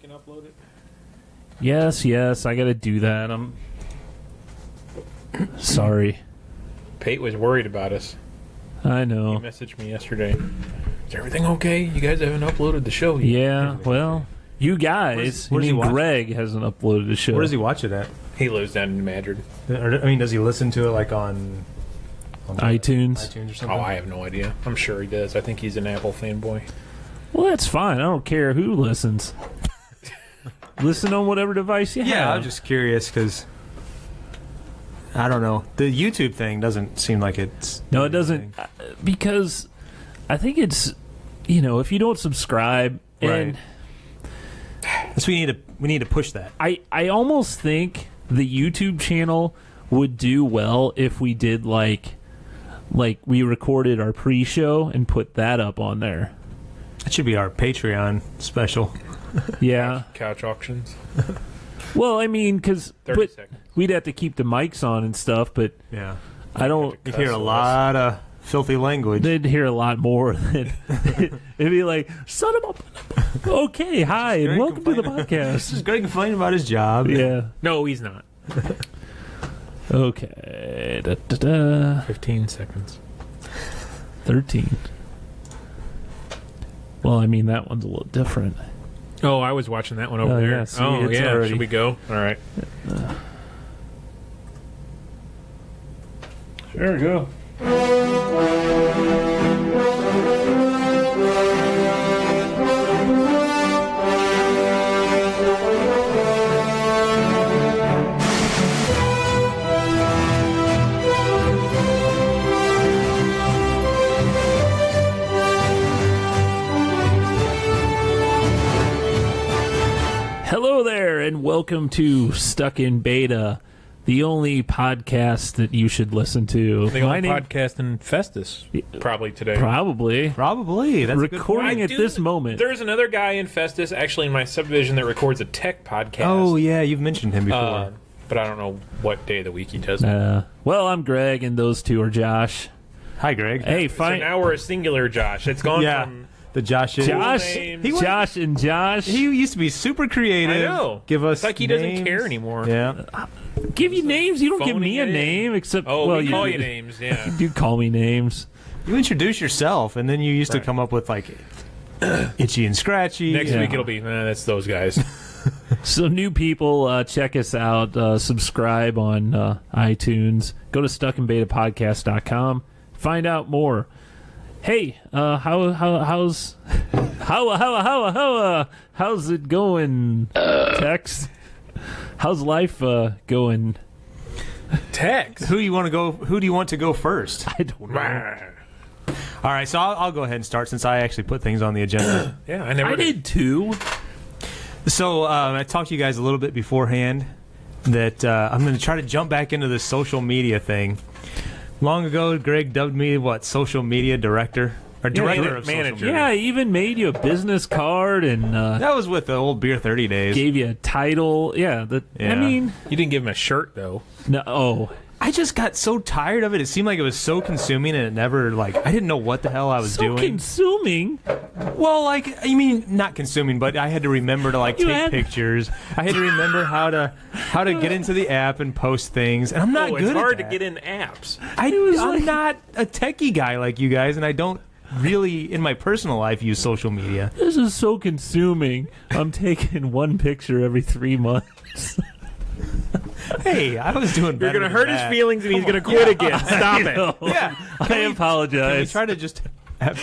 can upload it? Yes, I got to do that. I'm sorry. Pate was worried about us. I know. He messaged me yesterday. Is everything okay? You guys haven't uploaded the show yet. Yeah, well, you guys. Where's he watching? Greg hasn't uploaded the show. Where does he watch it at? He lives down in Madrid. Does he listen to it like on iTunes? iTunes or something? Oh, I have no idea. I'm sure he does. I think he's an Apple fanboy. Well, that's fine. I don't care who listens. Listen on whatever device you have. Yeah, I'm just curious because I don't know. The YouTube thing doesn't seem like it's... No, it doesn't. Because I think it's, if you don't subscribe, and so we need to push that. I almost think the YouTube channel would do well if we did like we recorded our pre-show and put that up on there. That should be our Patreon special. Yeah. Couch auctions. Well, I mean, because seconds. We'd have to keep the mics on and stuff, but Yeah. I don't. You hear a lot of filthy language. They'd hear a lot more than it'd be like, son of a... Okay, hi, and welcome to the podcast. This is Greg complaining about his job. Yeah. No, he's not. Okay. 15 seconds. 13. Well, I mean, that one's a little different. Oh, I was watching that one over there. Yeah, see, oh, it's yeah. already... Should we go? All right. Sure, go. Hello there, and welcome to Stuck in Beta, the only podcast that you should listen to. The only podcast in Festus, probably today. Probably. That's recording a at this moment. There's another guy in Festus, actually in my subdivision, that records a tech podcast. Oh, yeah, you've mentioned him before. But I don't know what day of the week he does it. Well, I'm Greg, and those two are Josh. Hi, Greg. Hey, So fine. now we're a singular Josh. It's gone from... The Josh Josh and Josh. He used to be super creative. I know. Give us It's like he names. doesn't care anymore. Yeah. Give you names. You don't give me a Phoning it in. name, except... Oh, well, we call you names, yeah. You do call me names. You introduce yourself, and then you used to come up with, like, Itchy and Scratchy. Next week it'll be, that's those guys. So new people, check us out. Subscribe on iTunes. Go to stuckinbetapodcast.com. Find out more. Hey, how's it going, Tex? How's life going? Tex. Who do you want to go first? I don't know. All right, so I'll go ahead and start since I actually put things on the agenda. Yeah, I did too. So I talked to you guys a little bit beforehand that I'm going to try to jump back into the social media thing. Long ago, Greg dubbed me, social media director? Or director of manager. social media. Yeah, I even made you a business card and That was with the old Beer 30 days. gave you a title. Yeah, I mean, You didn't give him a shirt, though. no. Oh, I just got so tired of it. It seemed like it was so consuming, and it never, I didn't know what the hell I was so doing. consuming. Well, not consuming, but I had to remember to take pictures. I had to remember how to get into the app and post things, and I'm not good it's at hard that. to get in apps. I'm not a techie guy like you guys, and I don't really, in my personal life, use social media. This is so consuming. I'm taking one picture every 3 months. Hey, I was doing better. You're going to hurt than his feelings, and he's going to quit again. Stop it. Yeah, I Can we apologize. try to just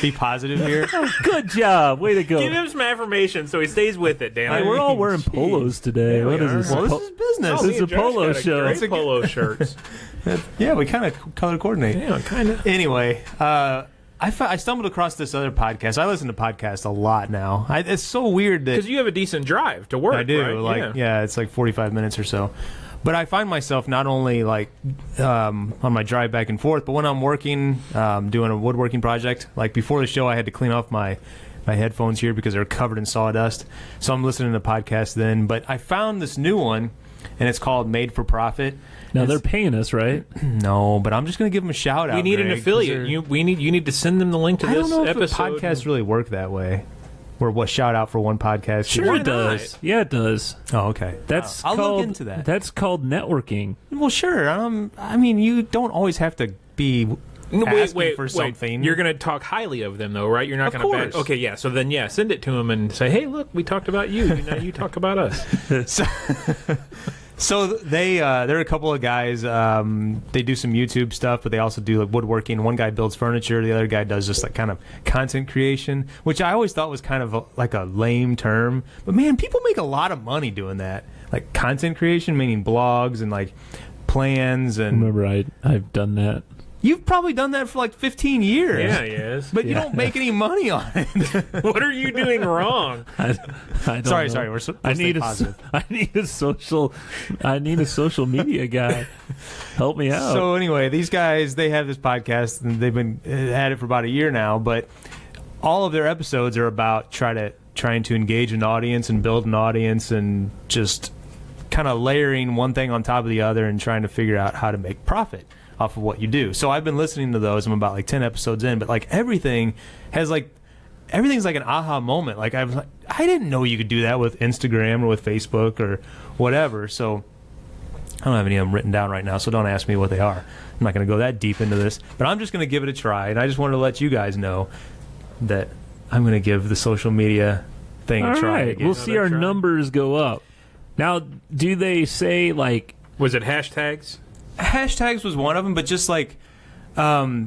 be positive here? Good job. Way to go. Give him some affirmation so he stays with it, damn Hey, it. we're all wearing polos today. Yeah, What we is are. this? Well, this is business. This Me is and a Josh polo got show. Great polo shirts. Yeah, we kind of color coordinate. Yeah, kind of. Anyway, I stumbled across this other podcast. I listen to podcasts a lot now. It's so weird that Because you have a decent drive to work, I do. right? Yeah, it's like 45 minutes or so. But I find myself not only on my drive back and forth, but when I'm working, doing a woodworking project. Like before the show, I had to clean off my headphones here because they're covered in sawdust. So I'm listening to podcasts then. But I found this new one, and it's called Made for Profit. Now they're paying us, right? No, but I'm just going to give them a shout out. We need an Greg, 'cause affiliate. You need to send them the link to I this don't know episode. if podcasts really work that way. or what shout out for one podcast. Sure, Why it does. not? Yeah, it does. Oh, okay. That's I'll called, look into that. That's called networking. Well, sure. I mean, you don't always have to be No, asking for something. You're going to talk highly of them, though, right? You're not Of going to. course. Okay, yeah. So then, send it to them and say, "Hey, look, we talked about you. Now you talk about us." So they're a couple of guys. They do some YouTube stuff, but they also do like woodworking. One guy builds furniture. The other guy does just like kind of content creation, which I always thought was kind of like a lame term. But man, people make a lot of money doing that. Like content creation, meaning blogs and like plans. And Remember, I've done that. you've probably done that for like 15 years. Yeah, yes. But you don't make any money on it. What are you doing wrong? I don't Sorry. know. I need positive. I need a social media guy. Help me out. So anyway, these guys, they have this podcast and they've been at it for about a year now, but all of their episodes are about trying to engage an audience and build an audience and just kind of layering one thing on top of the other and trying to figure out how to make profit off of what you do. So I've been listening to those. I'm about like 10 episodes in, but like everything's like an aha moment. Like I was like, I didn't know you could do that with Instagram or with Facebook or whatever. So I don't have any of them written down right now, so don't ask me what they are. I'm not going to go that deep into this, but I'm just going to give it a try. And I just wanted to let you guys know that I'm going to give the social media thing a All try. right, again. we'll see our try. numbers go up. Now, do they say like? Was it hashtags? Hashtags was one of them, but just like, I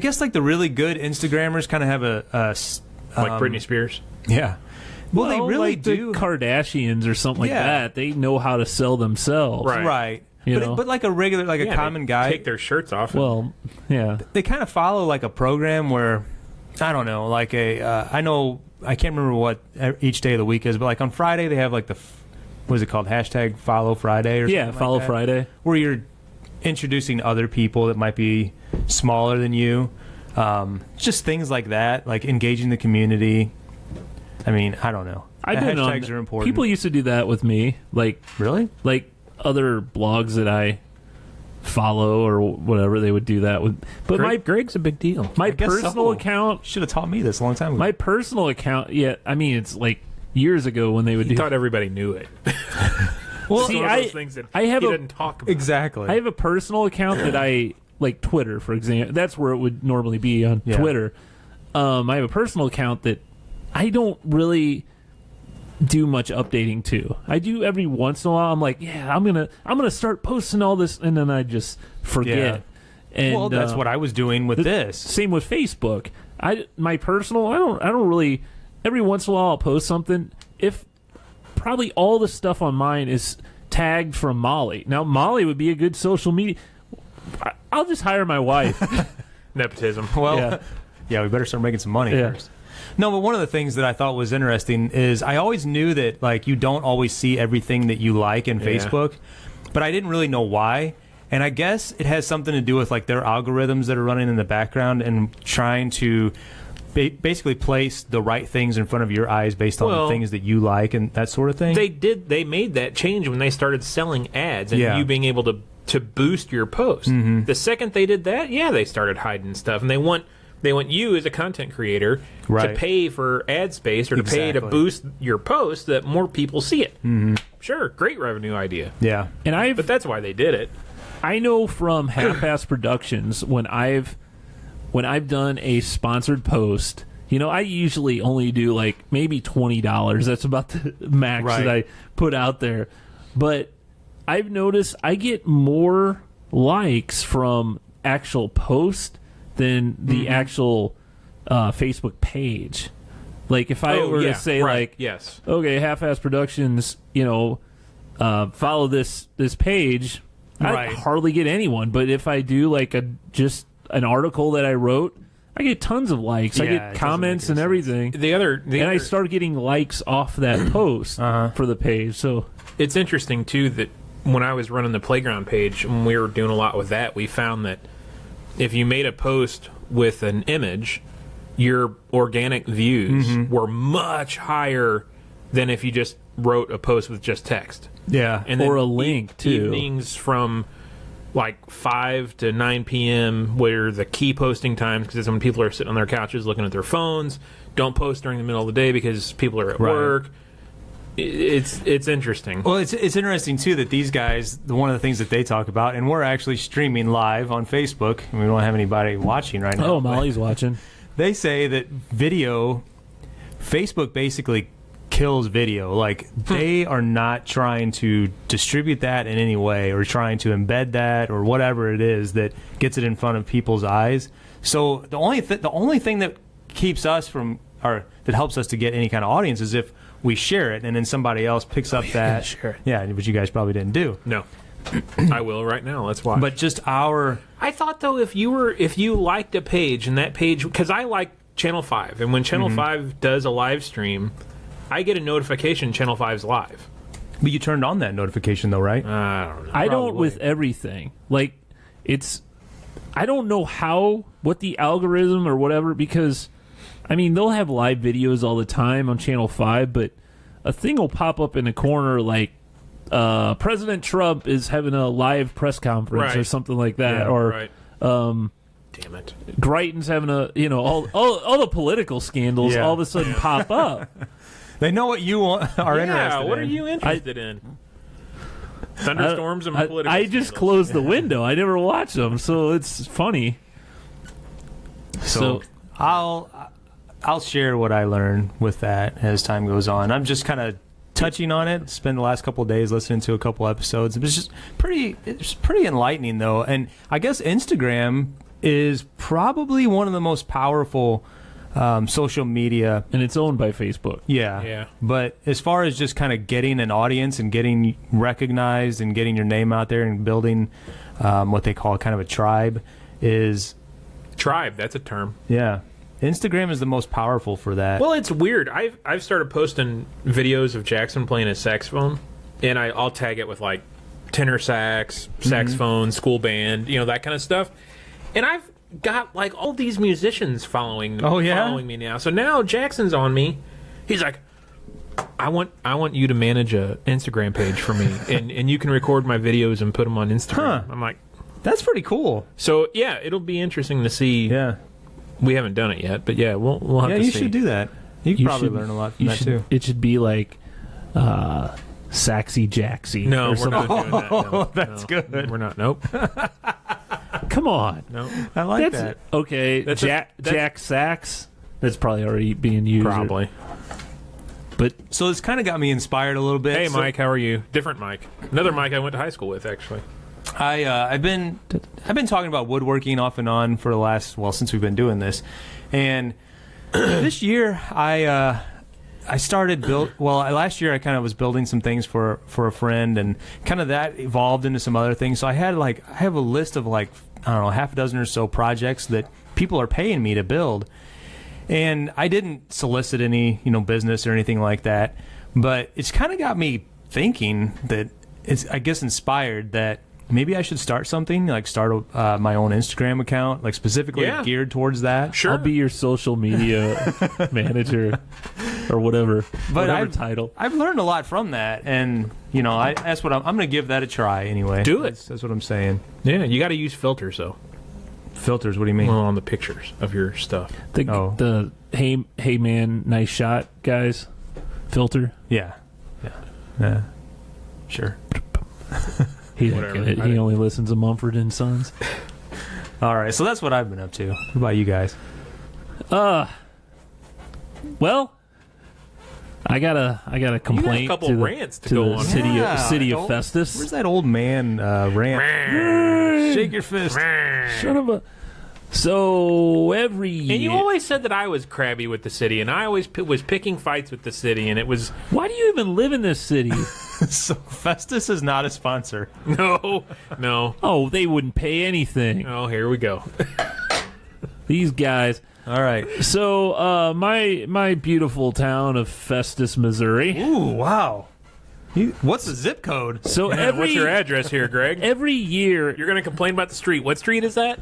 guess like the really good Instagrammers kind of have Like Britney Spears? yeah. Well, they really like do. The Kardashians or something like Yeah. that. They know how to sell themselves. Right. You know? But like a regular, like a common guy, Take their shirts off. Well, yeah. they kind of follow like a program where, I don't know, like I know, I can't remember what each day of the week is, but like on Friday they have like what is it called? Hashtag Follow Friday or something like Follow that, Friday. where you're introducing other people that might be smaller than you. Just things like that, like engaging the community. I mean, I don't know. I've been on. Hashtags are important. People used to do that with me, like Really? other blogs that I follow or whatever. They would do that with. But Greg's a big deal. my guess personal so. account, Should have taught me this a long time ago. my personal account. Yeah, I mean it's like years ago when they would He do. thought everybody knew it. Well, It's see, one of those things that I have he a doesn't talk about. Exactly. I have a personal account that I like Twitter, for example. That's where it would normally be on Yeah. Twitter. I have a personal account that I don't really do much updating to. I do every once in a while. I'm like, yeah, I'm gonna start posting all this, and then I just forget. And well, that's what I was doing with this. Same with Facebook. My personal, I don't really. Every once in a while, I'll post something. If probably all the stuff on mine is tagged from Molly. Now, Molly would be a good social media. I'll just hire my wife. Nepotism. Well, yeah, we better start making some money first. No, but one of the things that I thought was interesting is I always knew that like you don't always see everything that you like in Facebook, but I didn't really know why. And I guess it has something to do with like their algorithms that are running in the background and trying to basically place the right things in front of your eyes based on the things that you like and that sort of thing. They made that change when they started selling ads and you being able to boost your post. Mm-hmm. The second they did that, they started hiding stuff, and they want you as a content creator to pay for ad space or to pay to boost your post so that more people see it. Mm-hmm. Sure, great revenue idea. Yeah, and but that's why they did it. I know from Half-Ass Productions when I've done a sponsored post, I usually only do like maybe $20. That's about the max that I put out there. But I've noticed I get more likes from actual post than the actual Facebook page. Like if I were to say okay, Half-Ass Productions, follow this page, I hardly get anyone. But if I do like just an article that I wrote, I get tons of likes. I get comments and everything. I start getting likes off that post for the page. So it's interesting too that when I was running the playground page, when we were doing a lot with that, we found that if you made a post with an image, your organic views were much higher than if you just wrote a post with just text. Yeah, And or then a link too. Evenings from like 5 to 9 p.m. where the key posting times, because that's when people are sitting on their couches looking at their phones. Don't post during the middle of the day because people are at work. It's interesting. Well, it's interesting too that these guys, one of the things that they talk about, and we're actually streaming live on Facebook, and we don't have anybody watching right now. Oh, Molly's watching. They say that Facebook basically kills video. Like, they are not trying to distribute that in any way or trying to embed that or whatever it is that gets it in front of people's eyes. So the only thing that keeps us from, or that helps us to get any kind of audience, is if we share it and then somebody else picks up that. Share it. Yeah, which you guys probably didn't do. No. I will right now. Let's watch. But just I thought though, if you liked a page and that page, because I like Channel 5, and when Channel 5 does a live stream, I get a notification Channel 5's live. But you turned on that notification though, right? I don't know. I don't with everything. Like, I don't know what the algorithm or whatever, because, I mean, they'll have live videos all the time on Channel 5, but a thing will pop up in the corner like, President Trump is having a live press conference or something like that. Yeah, or, damn it. Greitens having all the political scandals all of a sudden pop up. They know what you are interested in. Yeah, what are you interested in? Thunderstorms and political I just scandals. closed the window. I never watch them, so it's funny. So I'll share what I learn with that as time goes on. I'm just kind of touching on it. Spend the last couple of days listening to a couple episodes. It's pretty enlightening though, and I guess Instagram is probably one of the most powerful social media, and it's owned by Facebook. Yeah. But as far as just kind of getting an audience and getting recognized and getting your name out there and building what they call kind of a tribe is... Tribe, that's a term. Yeah. Instagram is the most powerful for that. Well, it's weird. I've started posting videos of Jackson playing his saxophone, and I'll tag it with like tenor sax, saxophone, school band, that kind of stuff. And I've got like all these musicians following me now. So now Jackson's on me. He's like, I want you to manage a Instagram page for me, and you can record my videos and put them on Instagram. I'm like, that's pretty cool. So yeah, it'll be interesting to see. Yeah, we haven't done it yet, but yeah, we'll have to see. Yeah, you should do that. You could probably learn a lot from that too. It should be like Saxy Jaxy. No, or we're not doing that. No, that's good. We're not. Nope. Come on. No. I like that. Okay, Jack Sax. That's probably already being used. Probably. But so it's kind of got me inspired a little bit. Hey, Mike, how are you? Different Mike. Another Mike I went to high school with, actually. I've been talking about woodworking off and on for the last, since we've been doing this, and this year I started last year I kind of was building some things for a friend, and kind of that evolved into some other things. So I have a list of like, I don't know, half a dozen or so projects that people are paying me to build, and I didn't solicit any business or anything like that, but it's kind of got me thinking that it's, I guess, inspired that maybe I should start something, like start my own Instagram account, like specifically geared towards that. Sure. I'll be your social media manager or whatever title. I've learned a lot from that, and that's what I'm going to give that a try anyway. Do it. That's what I'm saying. Yeah, you got to use filters though. Filters? What do you mean? Well, on the pictures of your stuff. The hey man, nice shot, guys. Filter. Yeah. Sure. He didn't get it. He only listens to Mumford and Sons. All right, so that's what I've been up to. What about you guys? Well, I got a complaint. You got a couple rants to go go the on. city of Festus. Where's that old man rant? Shake your fist. Son of a. So every year. And you always said that I was crabby with the city, and I always was picking fights with the city, and it was... Why do you even live in this city? So Festus is not a sponsor. No. Oh, they wouldn't pay anything. Oh, here we go. These guys. All right. So my beautiful town of Festus, Missouri. Ooh, wow. What's the zip code? So what's your address here, Greg? Every year... You're going to complain about the street. What street is that?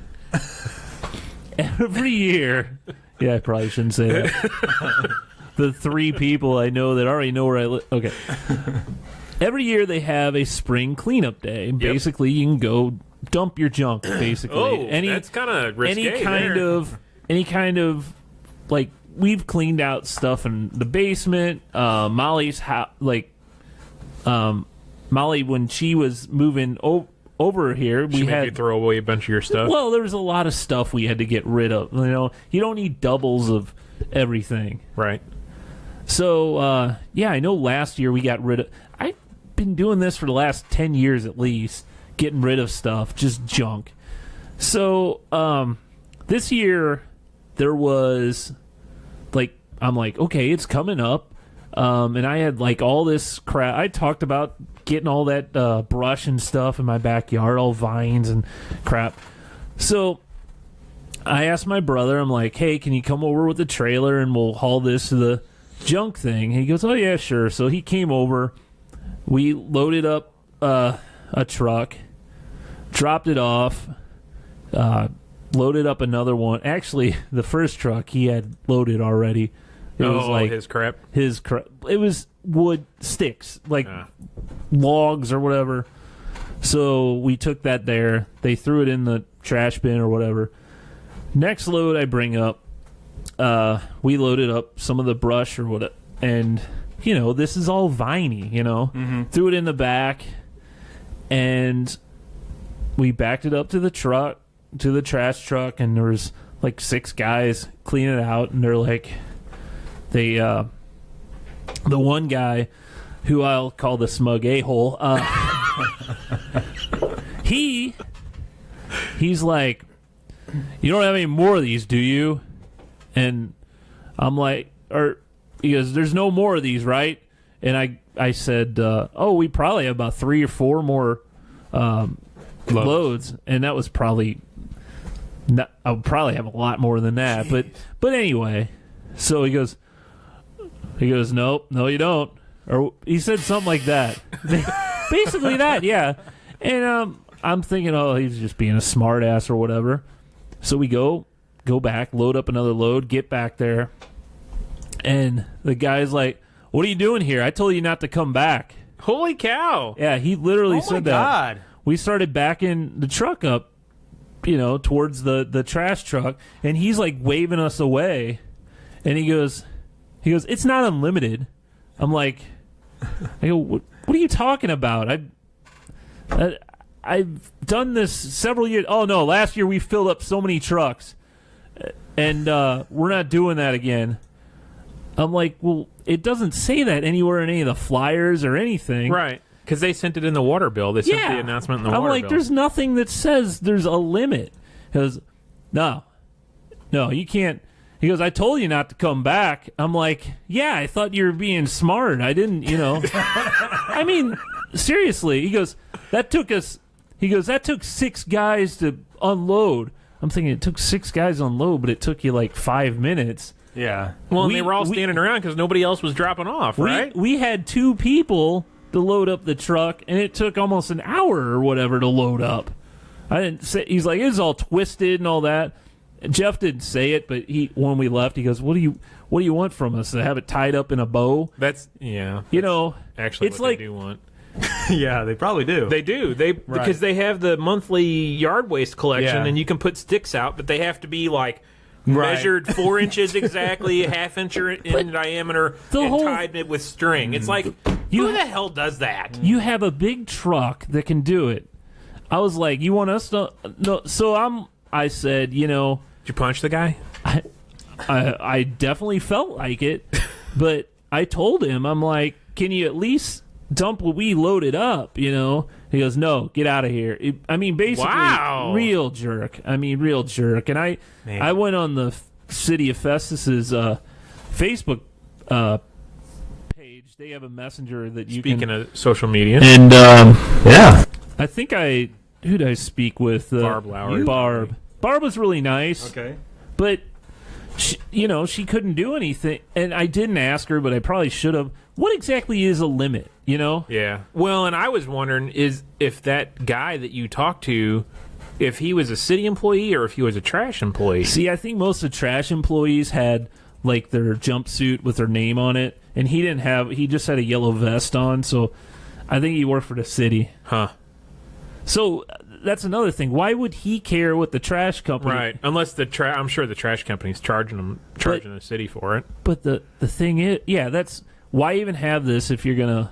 Every year... Yeah, I probably shouldn't say that. The three people I know that already know where I live. Okay. Every year they have a spring cleanup day. Basically, you can go dump your junk, basically. Oh, that's kind of risque. Any kind of like, we've cleaned out stuff in the basement. Molly's Molly, when she was moving over here, she made you throw away a bunch of your stuff. Well, there was a lot of stuff we had to get rid of. You know, you don't need doubles of everything, right? So, I know last year we got rid of... I've been doing this for the last 10 years at least, getting rid of stuff, just junk. So, this year, there was, like, I'm like, okay, it's coming up. And I had, like, all this crap. I talked about getting all that brush and stuff in my backyard, all vines and crap. So, I asked my brother, I'm like, hey, can you come over with the trailer and we'll haul this to the junk thing? And he goes, oh yeah, sure. So he came over, we loaded up a truck, dropped it off, loaded up another one. Actually, the first truck he had loaded already. It was like his crap. It was wood sticks, like logs or whatever. So we took that there. They threw it in the trash bin or whatever. Next load I bring up, we loaded up some of the brush or whatever, and this is all viney, threw it in the back, and we backed it up to the truck, to the trash truck, and there was like 6 guys cleaning it out, and they're like, the one guy, who I'll call the smug a-hole, he's like, you don't have any more of these, do you? And I'm like, he goes, there's no more of these, right? And I said, we probably have about 3 or 4 more loads. And that was probably, I would probably have a lot more than that. But anyway, so he goes, nope, no, you don't. Or he said something like that. Basically that, yeah. And I'm thinking, he's just being a smart ass or whatever. So we go back, load up another load, get back there, and the guy's like, what are you doing here? I told you not to come back. Holy cow. Yeah, he literally said that. God. We started backing the truck up, towards the trash truck, and he's like waving us away, and he goes, it's not unlimited. I'm like, I go, what are you talking about? I've done this several years. Oh, no, last year we filled up so many trucks, and we're not doing that again. I'm like, well, it doesn't say that anywhere in any of the flyers or anything. Right, because they sent it in the water bill. They sent the announcement in the water bill. I'm like, there's nothing that says there's a limit. He goes, no, you can't. He goes, I told you not to come back. I'm like, yeah, I thought you were being smart. I didn't, I mean, seriously. He goes, that took 6 guys to unload. I'm thinking it took 6 guys to unload, but it took you like 5 minutes. Yeah. Well, they were all standing around because nobody else was dropping off, right? We had 2 people to load up the truck, and it took almost an hour or whatever to load up. I didn't say. He's like, it's all twisted and all that. Jeff didn't say it, but when we left, he goes, "What do you want from us? To have it tied up in a bow?" That's actually it's what like, they do want. Yeah, they probably do. They do. Because they have the monthly yard waste collection, and you can put sticks out, but they have to be like measured 4 inches exactly, a half inch in diameter, and tied it with string. It's like, who the hell does that? You have a big truck that can do it. I was like, you want us to? No. So I said, Did you punch the guy? I definitely felt like it, but I told him, I'm like, can you at least dump what we loaded up, He goes, no, get out of here. Basically, real jerk. And I went on the city of Festus's Facebook page. They have a messenger that you Speaking of social media. And, I think who did I speak with? Barb Lowry. Barb was really nice. Okay. But, she couldn't do anything. And I didn't ask her, but I probably should have. What exactly is a limit, Yeah. Well, and I was wondering if that guy that you talked to, if he was a city employee or if he was a trash employee. See, I think most of the trash employees had, like, their jumpsuit with their name on it. And he just had a yellow vest on. So I think he worked for the city. Huh. So that's another thing. Why would he care what the trash company? Right. Unless I'm sure the trash company's charging the city for it. But the thing is, that's why even have this if you're gonna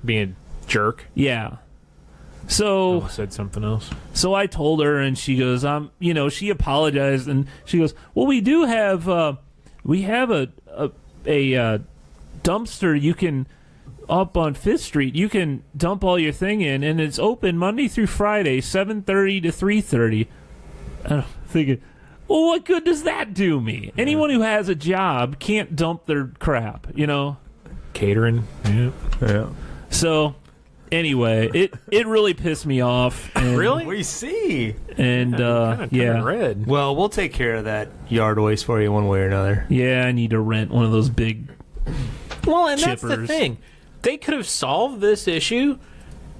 being a jerk. Yeah. So I said something else. So I told her, and she goes, she apologized, and she goes, well, we do have a dumpster you can up on 5th Street. You can dump all your thing in, and it's open Monday through Friday, 7:30 to 3:30. I'm thinking, well, what good does that do me? Yeah. Anyone who has a job can't dump their crap, Catering. Yeah. So anyway, it really pissed me off. And, really? We see. And red. Well, we'll take care of that yard waste for you one way or another. Yeah, I need to rent one of those big chippers. That's the thing. They could have solved this issue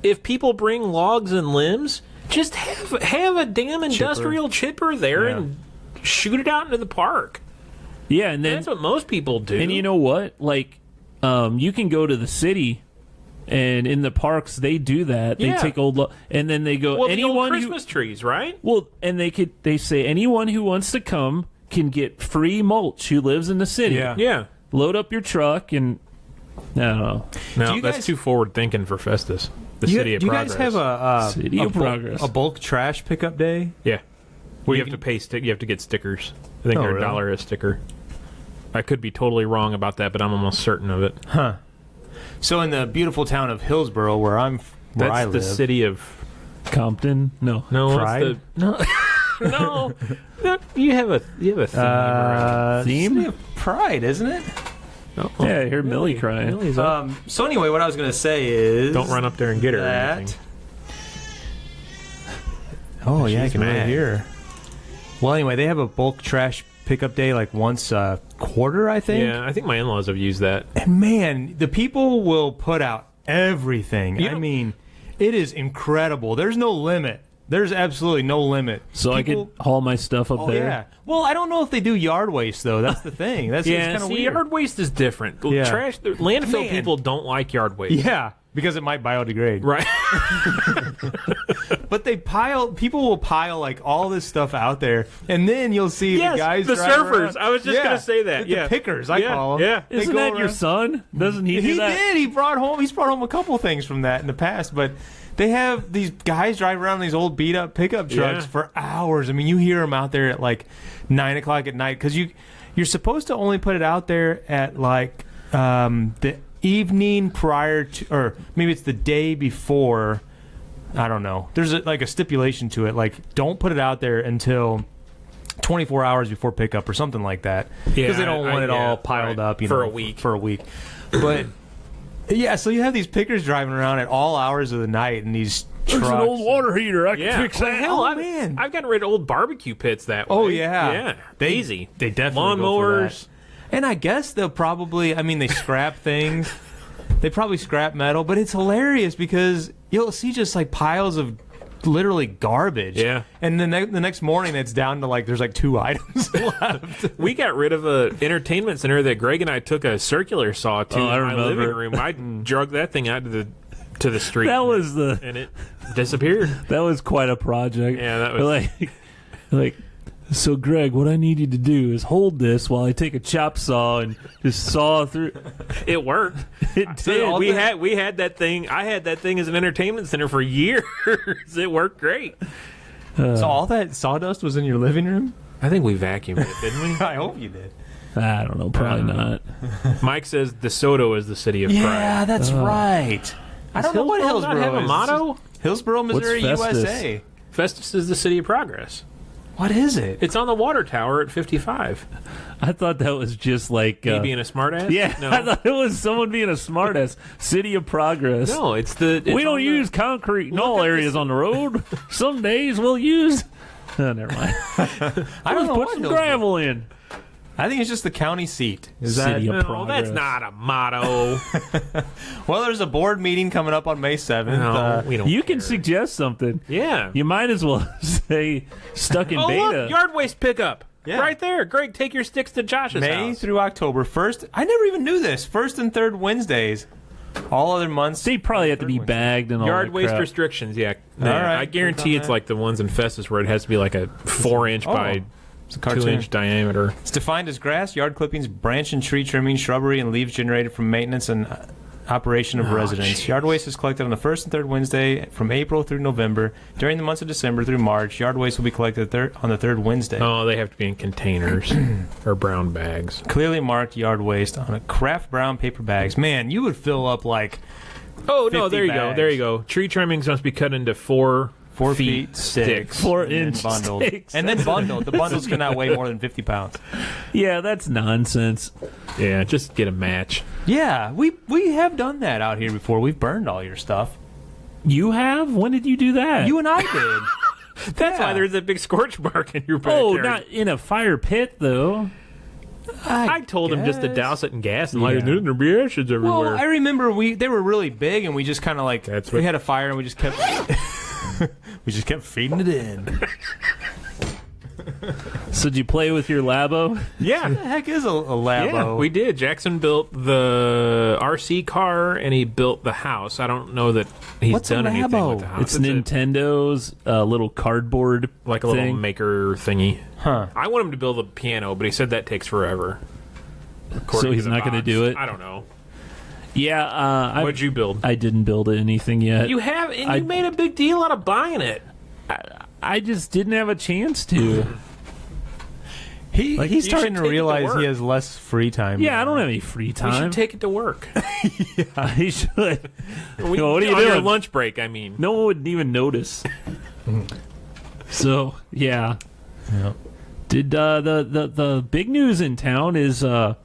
if people bring logs and limbs. Just have a damn industrial chipper there and shoot it out into the park. Yeah, and then that's what most people do. And you know what? Like, you can go to the city, and in the parks they do that. They take old and then they go. Well, anyone the old Christmas trees, right? Well, and they say anyone who wants to come can get free mulch who lives in the city. Yeah. Load up your truck and. I don't know. No, that's too forward thinking for Festus. The City of Progress. Do you guys have City of Progress. A bulk trash pickup day? Yeah. Where you have to pay. You have to get stickers. I think they're $1 a sticker. I could be totally wrong about that, but I'm almost certain of it. Huh. So in the beautiful town of Hillsboro, where I live, that's the city of Compton. No, Pride? No. You have a theme. Theme? City of Pride, isn't it? Oh, yeah, I hear Millie crying. So anyway, what I was going to say is... Don't run up there and get her or anything. Oh, yeah, I can right here. Well, anyway, they have a bulk trash pickup day like once a quarter, I think. Yeah, I think my in-laws have used that. And man, the people will put out everything. I mean, it is incredible. There's no limit. There's absolutely no limit. So I could haul my stuff up there? Yeah. Well, I don't know if they do yard waste, though. That's the thing. That's kind of weird. Yard waste is different. Yeah. Landfill people don't like yard waste. Yeah, because it might biodegrade. Right. But people will pile like all this stuff out there, and then you'll see the guys the surfers. Around. I was just going to say that. The pickers, I call them. Yeah. Isn't that your son? Doesn't he do that? He's brought home a couple things from that in the past, but they have these guys drive around these old beat up pickup trucks for hours. I mean, you hear them out there at like 9 o'clock at night because you're supposed to only put it out there at like the evening prior to, or maybe it's the day before. I don't know. There's like a stipulation to it. Like, don't put it out there until 24 hours before pickup or something like that. Because they don't want it all piled up for a week. But yeah, so you have these pickers driving around at all hours of the night in these trucks. There's an old water heater. I can fix that. Hell, man. I've gotten rid of old barbecue pits that way. Oh, yeah. Yeah. Easy. They definitely lawnmowers. go for that. And I guess they'll probably, they scrap things. They probably scrap metal, but it's hilarious because you'll see just like piles of literally garbage. Yeah. And then the next morning it's down to like there's like 2 items left. We got rid of a entertainment center that Greg and I took a circular saw to in my living room. I drug that thing out to the street. That was and it disappeared. That was quite a project. Yeah, that was like so Greg, what I need you to do is hold this while I take a chop saw and just saw through. It worked. It did. We had that thing. I had that thing as an entertainment center for years. It worked great. So all that sawdust was in your living room? I think we vacuumed it, didn't we? I hope you did. I don't know. Probably not. Mike says DeSoto is the city of pride. Yeah, that's right. I don't know what Hillsboro not have a is. motto? Hillsboro, Missouri, What's Festus? USA. Festus is the city of progress. What is it? It's on the water tower at 55. I thought that was just like Me being a smartass? Yeah, No. I thought it was someone being a smartass. City of Progress. No, it's we don't use concrete in all areas on the road. Some days we'll use. Oh, never mind. I don't know put what some Hillsboro- gravel in. I think it's just the county seat. City of No, Progress. that's not a motto. Well, there's a board meeting coming up on May 7th. No, we don't You care. can suggest something. Yeah. You might as well say stuck in beta. Look, yard waste pickup. Yeah. Right there. Greg, take your sticks to Josh's May house. through October 1st. I never even knew this. First and third Wednesdays. All other months. They probably have to be bagged and all Yard that waste crap. restrictions, yeah. All right, I guarantee click on it's that. like the ones in Festus where it has to be like a 4-inch by It's a cartoon. 2-inch diameter. It's defined as grass, yard clippings, branch and tree trimming, shrubbery, and leaves generated from maintenance and operation of residents. geez. Yard waste is collected on the first and third Wednesday from April through November. During the months of December through March, yard waste will be collected on the third Wednesday. Oh, they have to be in containers or brown bags. Clearly marked yard waste on a craft brown paper bags. Man, you would fill up like Oh, no, 50 there you go. bags. There you go. Tree trimmings must be cut into 4 feet sticks. 4-inch bundled. sticks. And then bundled. The bundles cannot weigh more than 50 pounds. Yeah, that's nonsense. Yeah, just get a match. Yeah, we have done that out here before. We've burned all your stuff. You have? When did you do that? You and I did. That's Yeah. why there's a big scorch mark in your backyard. Oh, not in a fire pit, though. I told him just to guess. douse it in gas and light it. Yeah. There'd be ashes everywhere. Well, I remember they were really big, and we just kind of like That's we what- had a fire, and we just kept feeding it in. So did you play with your Labo? yeah. The heck is a Labo? Yeah, we did. Jackson built the RC car and he built the house. I don't know that he's What's a done anything Labo? with the house. It's Nintendo's little cardboard like a little thing. maker thingy. Huh? I want him to build a piano, but he said that takes forever. So he's not going to do it? I don't know. Yeah, What'd you build? I didn't build anything yet. You have, and I- you made a big deal out of buying it. I just didn't have a chance to. He's you starting should to take it to realize work. he has less free time. Yeah, now. I don't have any free We time. should take it to work. I should. What are you on your doing? lunch break, I mean. No one would even notice. So yeah. Yeah. Did the big news in town is our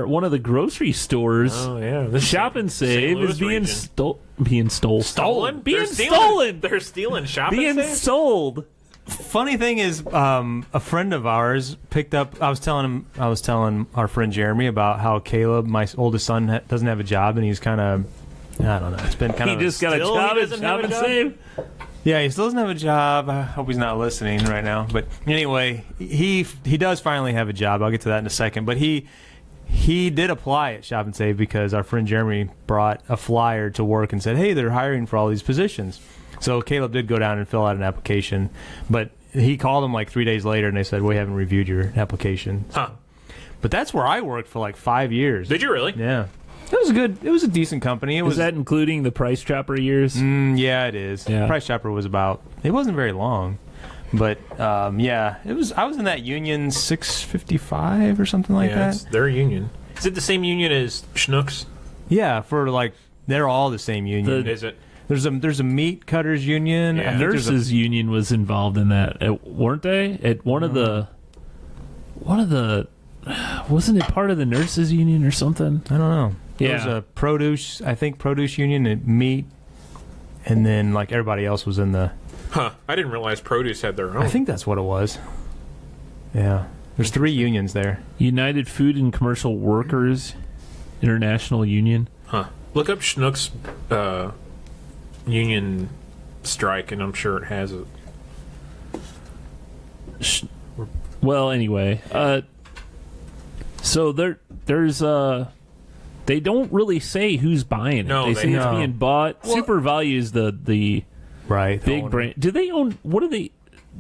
one of the grocery stores, Oh, yeah. This Shop and Save, Louis is being region. being stolen. Stolen? Being They're stolen. They're stealing Shop and Being Save? sold. Funny thing is, a friend of ours picked up. I was telling our friend Jeremy about how Caleb, my oldest son, doesn't have a job, and he's kind of, I don't know. It's been kind He of. just got a Still, he job at doesn't have Shop a and job? Save. Yeah, he still doesn't have a job. I hope he's not listening right now. But anyway, he does finally have a job. I'll get to that in a second. But he did apply at Shop and Save because our friend Jeremy brought a flyer to work and said, "Hey, they're hiring for all these positions." So Caleb did go down and fill out an application, but he called him like 3 days later and they said, "We haven't reviewed your application." Huh. But that's where I worked for like 5 years. Did you really? Yeah. It was good. It was a decent company. It Was was that including the Price Chopper years? yeah, it is. Yeah. Price Chopper was about. It wasn't very long, but yeah, it was. I was in that union 655 or something like yeah, that. it's their union. Is it the same union as Schnucks? Yeah, for like they're all the same union. Is it? There's a meat cutters union. Yeah. I think there's a- Nurses Union was involved in that, weren't they? At one of the, wasn't it part of the Nurses Union or something? I don't know. There was Yeah. a produce. I think produce union and meat, and then like everybody else was in the. Huh. I didn't realize produce had their own. I think that's what it was. Yeah. There's 3 unions there. United Food and Commercial Workers International Union. Huh. Look up Schnucks union strike, and I'm sure it has it. Well, anyway, so there's they don't really say who's buying it. No, they they say it's don't. being bought. Well- Super Value is the Right. big brand. Do they own? What do they?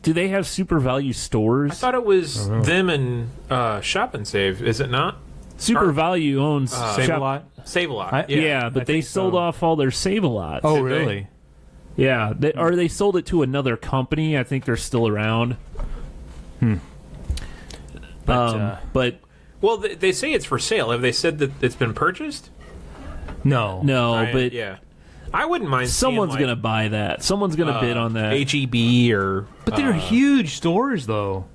Do they have Super Value stores? I thought it was them and Shop and Save. Is it not? Super Or- Value owns Save Shop- a lot. Save a lot. I- Yeah, but I they think sold so. off all their Save-A-Lots. Oh, Did they? really? Yeah, or they sold it to another company. I think they're still around. But Well, they say it's for sale. Have they said that it's been purchased? No. but yeah, I wouldn't mind. someone's seeing, gonna buy that. Someone's gonna bid on that. HEB or. But they're huge stores, though.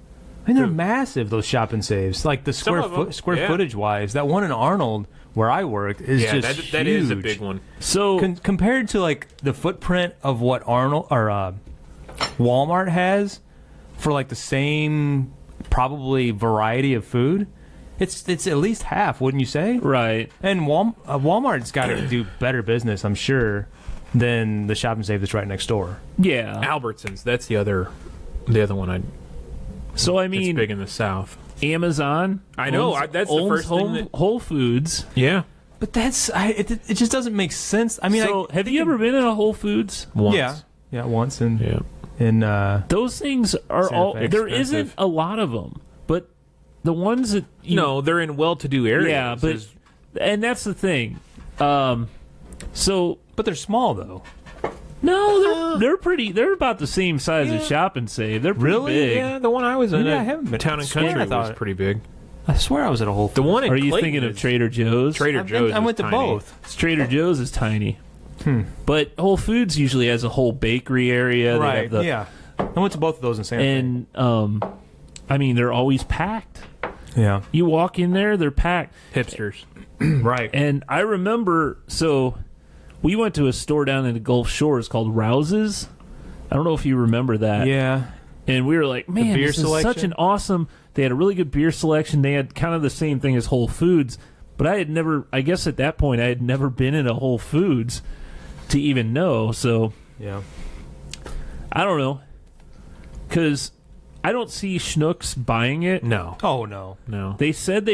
I mean, they're massive. Those Shop and Saves, like the Some of them, square yeah. footage wise, that one in Arnold where I worked is Yeah, just that is a huge. big one. So Compared to like the footprint of what Arnold or Walmart has for like the same probably variety of food, it's at least half, wouldn't you say? right. And Walmart's got to do better business, I'm sure, than the Shop and Save that's right next door. Yeah. Albertsons. That's the other one. So I It's mean, big in the South. Amazon. I know, owns- that's the owns first thing that- Whole Foods. Yeah. But it just doesn't make sense. I mean, so have you ever been in a Whole Foods? Once. Yeah, once. And Yeah. in those things are Santa all. Fe. There Expensive. isn't a lot of them, but the ones that No, they're in well-to-do areas. yeah, but and that's the thing. So but they're small though. no, they're pretty. They're about the same size as Shop and Save. They're pretty Really? big. Yeah, the one I was in, Maybe I haven't been. Town and I swear Country I thought was it- pretty big. I swear I was at a Whole Foods. The one in Are you Clayton thinking of is- Trader Joe's? Trader Joe's? I went is to tiny. both. Trader Joe's is tiny. But Whole Foods usually has a whole bakery area. They Right. have the- Yeah. I went to both of those in Santa Fe. And I mean, they're always packed. Yeah. You walk in there, they're packed. Hipsters. Right. And I remember, so we went to a store down in the Gulf Shores called Rouse's. I don't know if you remember that. Yeah. And we were like, man, beer this is such selection? an awesome. They had a really good beer selection. They had kind of the same thing as Whole Foods, but I had never. I guess at that point, I had never been in a Whole Foods to even know. So Yeah. I don't know, because I don't see Schnucks buying it. No. Oh no. No. They said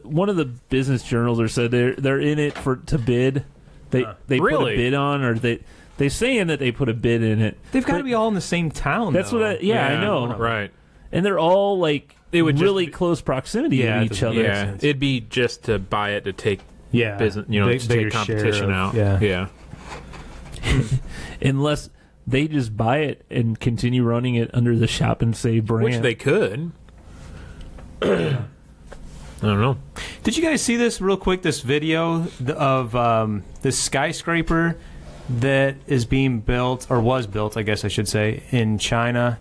one of the business journals or said they're in it to bid. They put a Really? bid on, or they saying that they put a bid in it. They've got to But be all in the same town. That's though. what I know. Right. And they're all like It would just really be- close proximity Yeah, to it each doesn't- other. Yeah. sense. It'd be just to buy it to take Yeah. business, to Bigger take competition share out. of- Yeah. Unless they just buy it and continue running it under the Shop and Save brand. Which they could. I don't know. Did you guys see this real quick? This video of this skyscraper that is being built, or was built, I guess I should say, in China.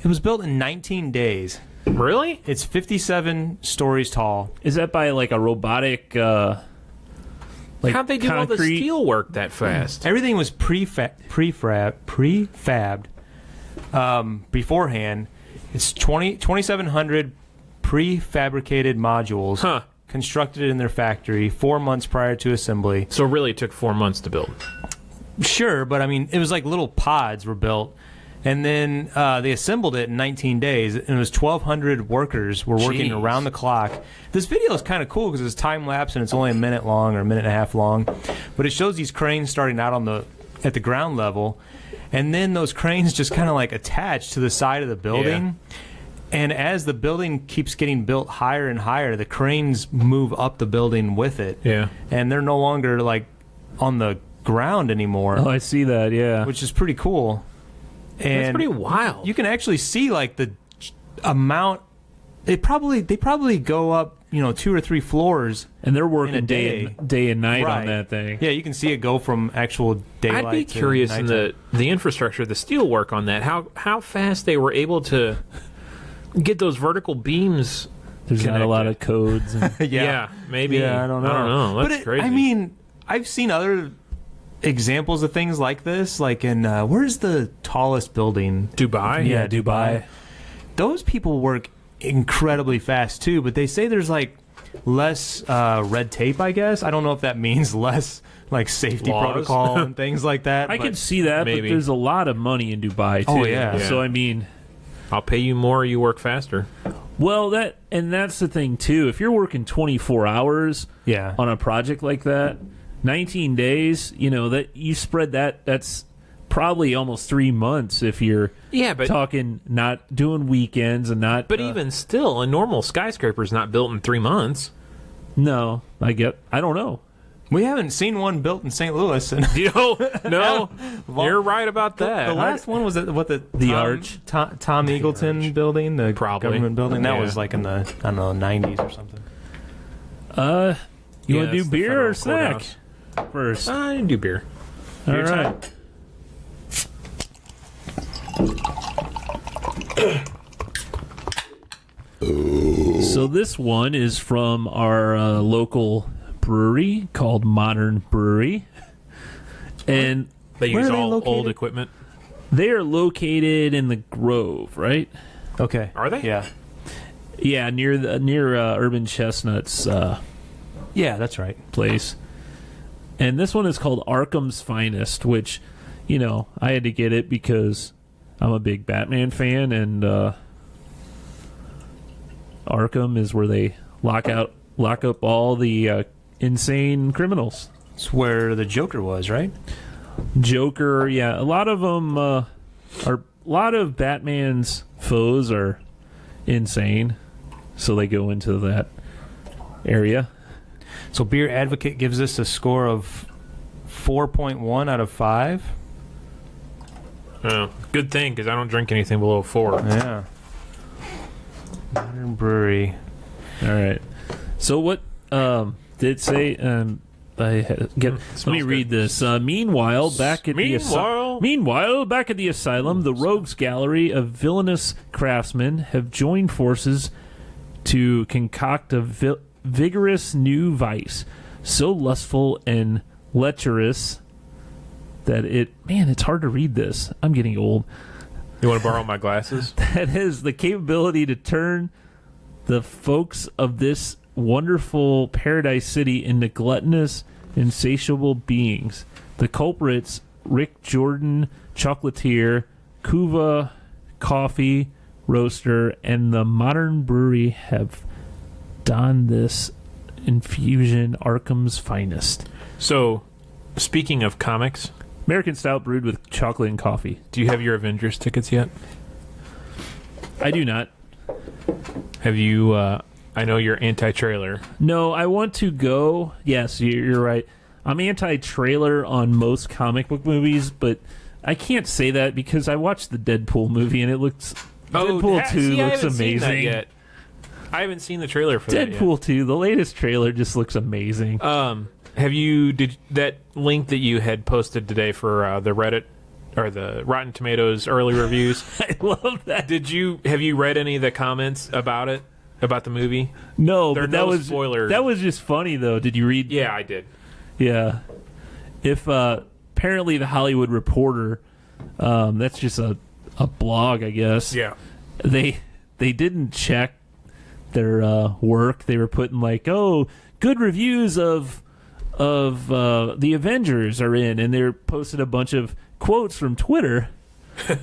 It was built in 19 days. Really? It's 57 stories tall. Is that by like a robotic How'd they do all the concrete? steel work that fast? Everything was prefabbed beforehand. It's 2,700 prefabricated modules Huh. constructed in their factory 4 months prior to assembly. So really it took 4 months to build. Sure, but I mean, it was like little pods were built, and then they assembled it in 19 days, and it was 1,200 workers were working Jeez. around the clock. This video is kind of cool because it's time lapse and it's only a minute long or a minute and a half long, but it shows these cranes starting out at the ground level, and then those cranes just kind of like attach to the side of the building. And as the building keeps getting built higher and higher, the cranes move up the building with it. Yeah. And they're no longer like on the ground anymore, Oh, I see that. Yeah. which is pretty cool. And That's pretty wild. you can actually see like the amount. They probably go up, 2 or 3 floors. And they're in a working day and night Right. on that thing. Yeah, you can see it go from actual daylight. I'd be to curious in nighttime. the infrastructure, the steel work on that, how fast they were able to get those vertical beams. There's not a lot of connected. codes. And, Yeah, maybe. Yeah, I don't know. That's but crazy. I mean, I've seen other examples of things like this, like in where's the tallest building? Dubai. Yeah, Dubai. Those people work incredibly fast too, but they say there's like less red tape, I guess. I don't know if that means less like safety Laws. protocol and things like that. I but- can see that, maybe. but there's a lot of money in Dubai too. Oh, yeah. So I mean, I'll pay you more. You work faster. well, that's the thing too. If you're working 24 hours yeah. on a project like that, 19 days, that you spread that's probably almost 3 months if you're Yeah, but talking not doing weekends and not. but even still, a normal skyscraper is not built in 3 months. no, I don't know. We haven't seen one built in St. Louis. And No, you're right about that. the last one was the Arch? Tom Eagleton building, the Probably. government building. That Yeah. was like in the 90s or something. You Yeah, want to do it's the beer federal or snack courthouse. first? I do beer. All Beer time. right. So this one is from our local brewery called Modern Brewery, and They Where use are they all old located? equipment. they are located in the Grove, right? Okay. Are they? Yeah. Yeah, near Urban Chestnut's Yeah, that's right. place. And this one is called Arkham's Finest, which, I had to get it because I'm a big Batman fan, and Arkham is where they lock up all the insane criminals. It's where the Joker was, right? Joker, yeah. A lot of them a lot of Batman's foes are insane, so they go into that area. So Beer Advocate gives this a score of 4.1 out of 5. Oh, good thing, because I don't drink anything below 4. Yeah. Modern Brewery. All right. So what did it say? Let me read this. Meanwhile, back at the asylum, the rogues gallery of villainous craftsmen have joined forces to concoct a vigorous new vice, so lustful and lecherous that it's hard to read this. I'm getting old. You want to borrow my glasses? That has the capability to turn the folks of this wonderful paradise city into gluttonous, insatiable beings. The culprits, Rick Jordan, chocolatier, Kuva, coffee roaster, and the Modern Brewery have donned this infusion Arkham's finest. So, speaking of comics, American Stout brewed with chocolate and coffee. do you have your Avengers tickets yet? I do not. Have you, I know you're anti-trailer. No, I want to go. Yes, you're right. I'm anti-trailer on most comic book movies, but I can't say that because I watched the Deadpool movie and it looks... Deadpool 2 looks amazing. Yet. I haven't seen the trailer for that yet. Deadpool 2, the latest trailer just looks amazing. Did that link that you had posted today for the Reddit or the Rotten Tomatoes early reviews? I love that. Have you read any of the comments about it? About the movie? No, There but are no spoilers. That was just funny though. Did you read? Yeah, I did. Yeah. If apparently the Hollywood Reporter, that's just a blog, I guess. Yeah. They didn't check their work. They were putting like, oh, good reviews of the Avengers are in, and they posted a bunch of quotes from Twitter.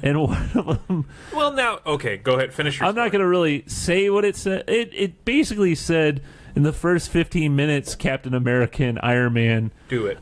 And one of them... Well, now, okay, go ahead, finish your I'm not going to really say what it said. It basically said, in the first 15 minutes, Captain America and Iron Man... Do it.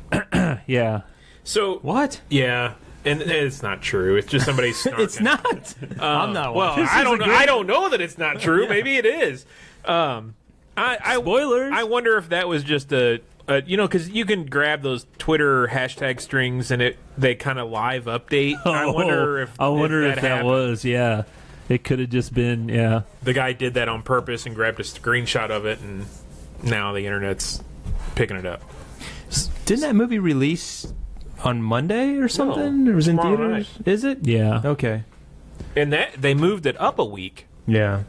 Yeah. So... What? Yeah. And it's not true. It's just somebody snarking. It's not. I'm not Well, watching. I don't know that it's not true. Yeah. Maybe it is. Spoilers. I wonder if that was just because you can grab those Twitter hashtag strings and they kind of live update. Oh, I wonder if that was, yeah. It could have just been, yeah. The guy did that on purpose and grabbed a screenshot of it, and now the internet's picking it up. Didn't that movie release on Monday or something? No, it was in tomorrow theaters? night. Is it? Yeah. Okay. And they moved it up a week. Yeah.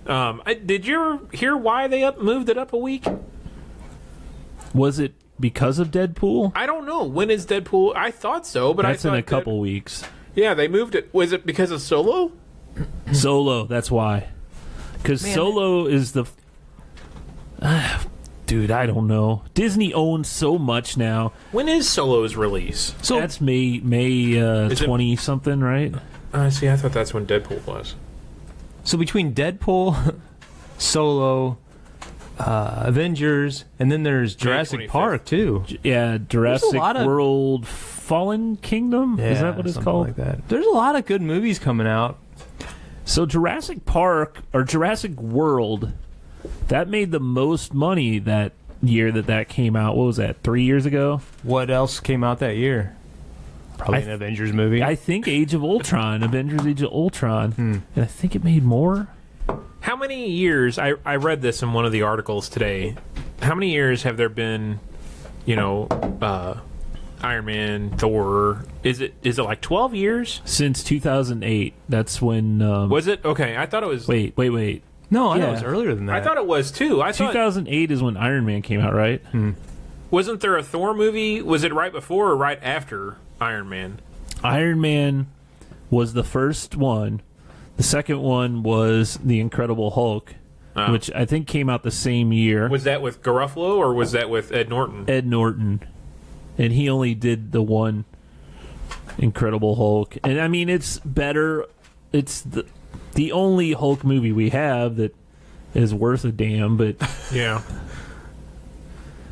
Did you hear why they moved it up a week? Was it because of Deadpool? I don't know. When is Deadpool? I thought so, but that's in a couple weeks. Yeah, they moved it. Was it because of Solo? Solo, that's why. Because Solo is the... dude, I don't know. Disney owns so much now. When is Solo's release? So that's May 20-something, right? See, I thought that's when Deadpool was. So between Deadpool, Solo, Avengers, and then there's Jurassic Park, too. Yeah, Jurassic World Fallen Kingdom? Yeah, is that what it's called? Like that. There's a lot of good movies coming out. So Jurassic Park, or Jurassic World, that made the most money that year that came out. What was that, 3 years ago? What else came out that year? Probably an Avengers movie. I think Age of Ultron, Avengers Age of Ultron. And I think it made more. How many years, I read this in one of the articles today, how many years have there been, Iron Man, Thor, is it like 12 years? Since 2008, that's when... was it? Okay, I thought it was... Wait. No, I thought it was earlier than that. I thought it was, too. 2008 is when Iron Man came out, right? Wasn't there a Thor movie? Was it right before or right after Iron Man? Iron Man was the first one. The second one was The Incredible Hulk, which I think came out the same year. Was that with Garofalo or was that with Ed Norton? Ed Norton. And he only did the one Incredible Hulk. And I mean, it's better. It's the only Hulk movie we have that is worth a damn, but... Yeah.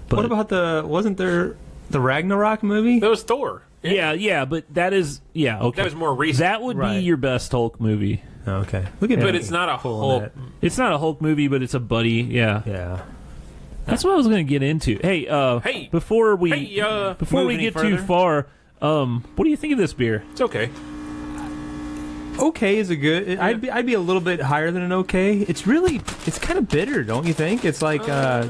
What about wasn't there the Ragnarok movie? That was Thor. Yeah, but that is okay. That was more recent. That would be your best Hulk movie. Oh, okay. Look at But it's not a Hulk. It's not a Hulk movie, but it's a buddy. Yeah. Yeah. That's what I was going to get into. Hey, before we get too far, what do you think of this beer? It's okay. Okay is a good. I'd be a little bit higher than an okay. It's kind of bitter, don't you think? It's like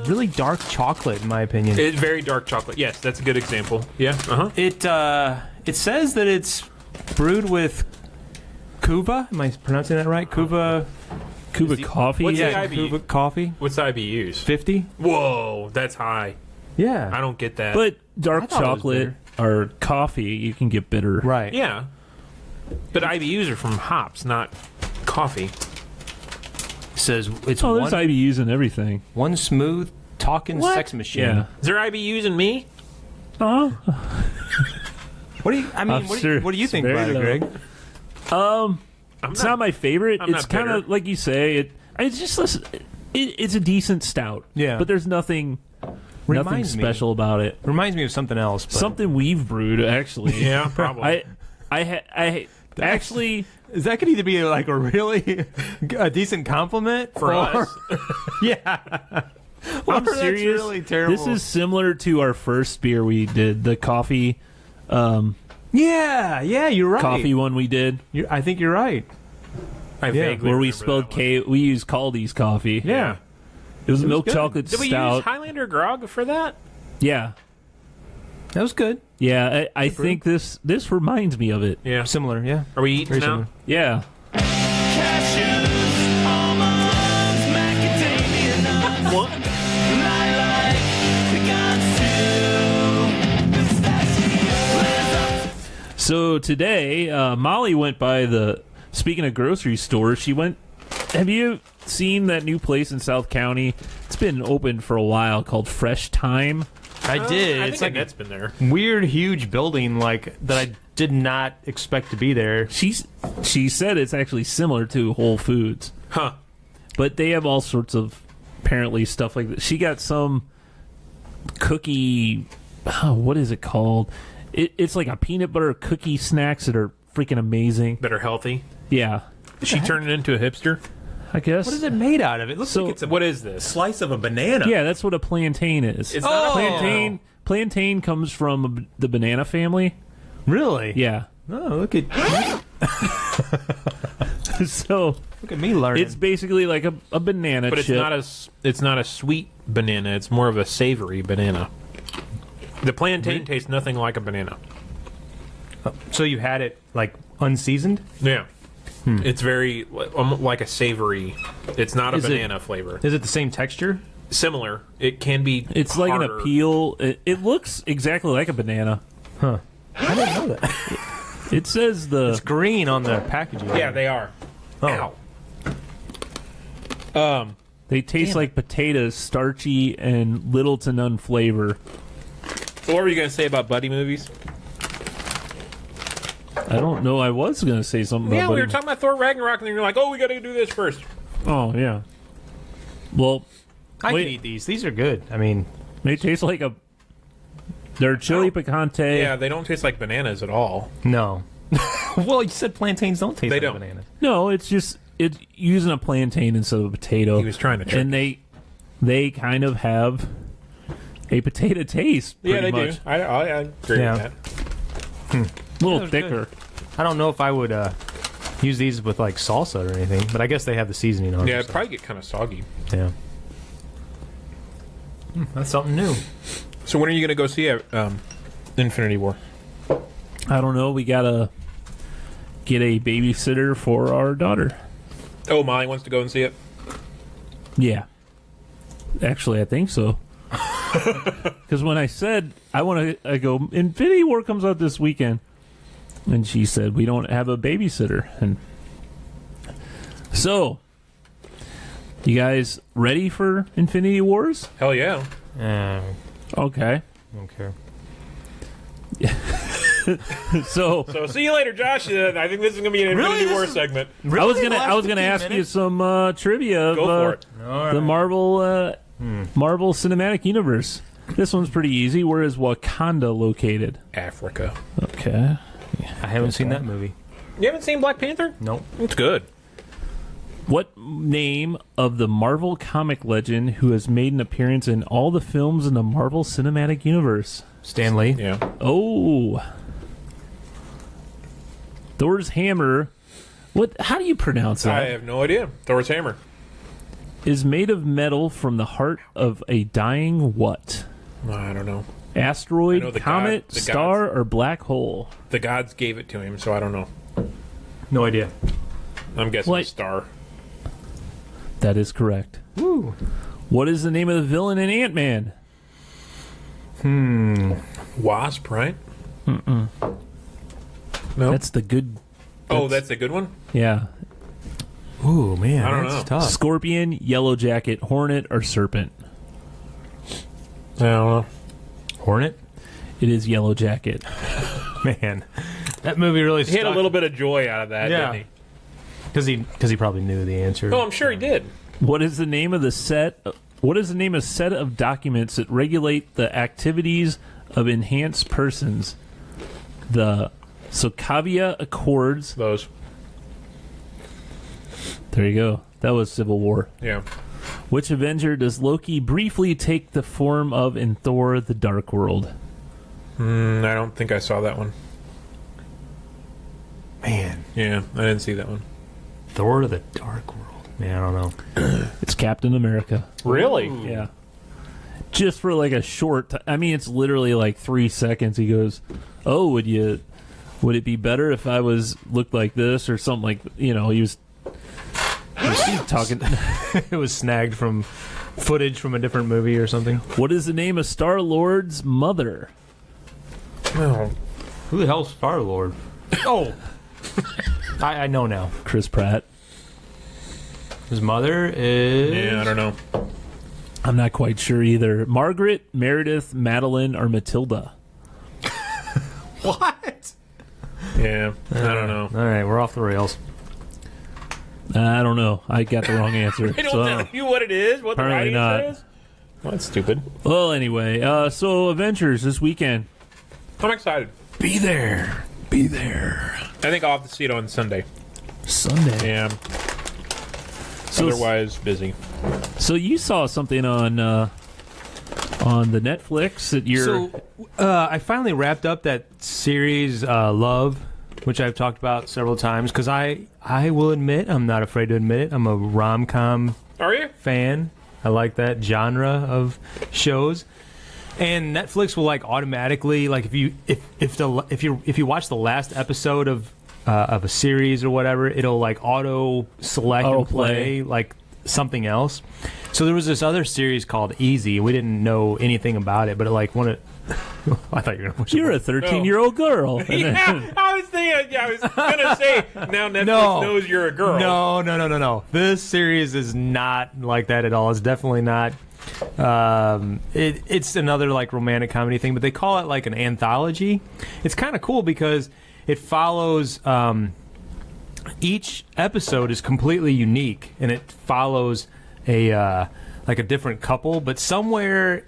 really dark chocolate, in my opinion. It's very dark chocolate. Yes, that's a good example. Yeah. It says that it's brewed with Kuva. Am I pronouncing that right? Kuva coffee. What's the Yeah, IBU? Kuva coffee. What's the IBUs? 50. Whoa, that's high. Yeah, I don't get that. But dark I thought it was chocolate or coffee, you can get bitter. right. yeah. But IBUs are from hops, not coffee. It says it's Oh, there's IBUs and everything. one smooth talking sex machine. Yeah. Is there IBUs in me? Oh. What do you? I mean, I'm what, sure do you it's think very about it, low. Greg? It's not my favorite. I'm It's not kind of bitter. like you say. It's just it's a decent stout. Yeah. But there's nothing Reminds me. special about it. Reminds me of something else. But Something we've brewed actually. Yeah, probably. I actually. Is that could either be like a really a decent compliment For us. Yeah. I'm Or that's serious. really terrible. This is similar to our first beer we did, the coffee. Yeah, you're right. Coffee one we did, I think you're right. I vaguely where we remember spelled that one. K. We used Caldi's coffee. Yeah. It was milk good. chocolate Did we stout. use Highlander grog for that? Yeah, That was good. yeah. I think this reminds me of it. Yeah. Similar, yeah. Are we eating Very now? similar. Yeah. What? So today, Molly went by the. Speaking of grocery stores, she went. Have you seen that new place in South County? It's been open for a while called Fresh Time. I did. I It's think like that's been there. a weird, huge building like that I did not expect to be there. She said it's actually similar to Whole Foods, Huh. but they have all sorts of apparently stuff like that. She got some cookie. Oh, what is it called? It's like a peanut butter cookie snacks that are freaking amazing. That are healthy. Yeah, Is she turning into a hipster? I guess. What is it made out of? It looks like it's a What is this? slice of a banana. Yeah, that's what a plantain is. It's not a plantain. Plantain comes from the banana family. Really? Yeah. Oh, look at So me learning. it's basically like a banana But it's chip. not a sweet banana. It's more of a savory banana. The plantain tastes nothing like a banana. So you had it like unseasoned? Yeah. It's very like a savory. It's not a Is it- banana flavor. Is it the same texture? Similar. It can be. It's like an harder. appeal. It looks exactly like a banana. Huh. I didn't know that. It says It's green on the packaging. Yeah, they are. Oh. Ow. they taste like potatoes, starchy and little to none flavor. So what were you going to say about buddy movies? I don't know. I was going to say something Yeah, about we were Buddy- talking about Thor Ragnarok, and then you're like, "Oh, we got to do this first." Oh, yeah. Well, I Wait. can eat these. These are good. I mean, they taste like a. They're chili picante. Yeah, they don't taste like bananas at all. no. Well, you said plantains don't taste They like don't. bananas. No, it's using a plantain instead of a potato. He was trying to trick and they kind of have a potato taste. Yeah, pretty they much. do. I agree Yeah. with that. A little Those are thicker. good. I don't know if I would use these with like salsa or anything, but I guess they have the seasoning on. Yeah, them, it'd probably get kind of soggy. Yeah. That's something new. So when are you going to go see Infinity War? I don't know. We gotta get a babysitter for our daughter. Oh, Molly wants to go and see it. Yeah. Actually, I think so. Because when I said I want to, I go, Infinity War comes out this weekend, and she said we don't have a babysitter, and so you guys ready for Infinity Wars? Hell yeah. Okay. Don't care. So So see you later, Josh. I think this is going to be an Infinity This War is- segment. I was gonna ask you some trivia Go of for it. the Marvel Cinematic Universe. This one's pretty easy. Where is Wakanda located? Africa. Okay. I haven't seen that movie. You haven't seen Black Panther? Nope. It's good. What name of the Marvel comic legend who has made an appearance in all the films in the Marvel Cinematic Universe? Stan Lee. Yeah. Oh. Thor's hammer. What? How do you pronounce that? I have no idea. Thor's hammer. Is made of metal from the heart of a dying what? I don't know. Asteroid, I know the comet, the star, or black hole? The gods gave it to him, so I don't know. No idea. I'm guessing What? a star. That is correct. Woo. What is the name of the villain in Ant-Man? Wasp, right? Mm-mm. No. That's the good... That's a good one? Yeah. Ooh, man, I don't that's know. tough. Scorpion, Yellow Jacket, Hornet, or Serpent? I don't know. Hornet? It is Yellow Jacket. Man, that movie really He had a little bit of joy out of that, Yeah. didn't he? Because he probably knew the answer. Oh, I'm sure he did. What is the name of the set? What is the name of set of documents that regulate the activities of enhanced persons? The Sokovia Accords. Those. There you go. That was Civil War. Yeah. Which Avenger does Loki briefly take the form of in Thor: The Dark World? I don't think I saw that one. Man, Yeah, I didn't see that one. Thor to the Dark World. Man, I don't know. It's Captain America. Really? Yeah. Just for like a short I mean, it's literally like 3 seconds. He goes, "Oh, would it be better if I looked like this or something like?" He was talking. It was snagged from footage from a different movie or something. What is the name of Star Lord's mother? Oh. Who the hell's Star Lord? Oh, I know now. Chris Pratt. His mother is. Yeah, I don't know. I'm not quite sure either. Margaret, Meredith, Madeline, or Matilda? What? Yeah, I don't know. All right, we're off the rails. I don't know. I got the wrong answer. I don't tell you what it is, what the Apparently right not. answer is. Well, that's stupid. Well, anyway, so Avengers this weekend. I'm excited. Be there. Be there. I think I'll have to see it on Sunday. Sunday. Yeah. So, Otherwise, busy. So you saw something on the Netflix that you're... So, I finally wrapped up that series, Love, which I've talked about several times, because I will admit, I'm not afraid to admit it, I'm a rom-com Are you? fan. I like that genre of shows. And Netflix will like automatically, like if you watch the last episode of a series or whatever, it'll like auto select and play like something else. So there was this other series called Easy. We didn't know anything about it, but it like one of I thought you were going to push. You're a 13-year-old girl. Yeah, I was thinking. Yeah, I was gonna say now Netflix knows you're a girl. No. This series is not like that at all. It's definitely not. It's another like romantic comedy thing, but they call it like an anthology. It's kind of cool because it follows. Each episode is completely unique, and it follows a like a different couple, but somewhere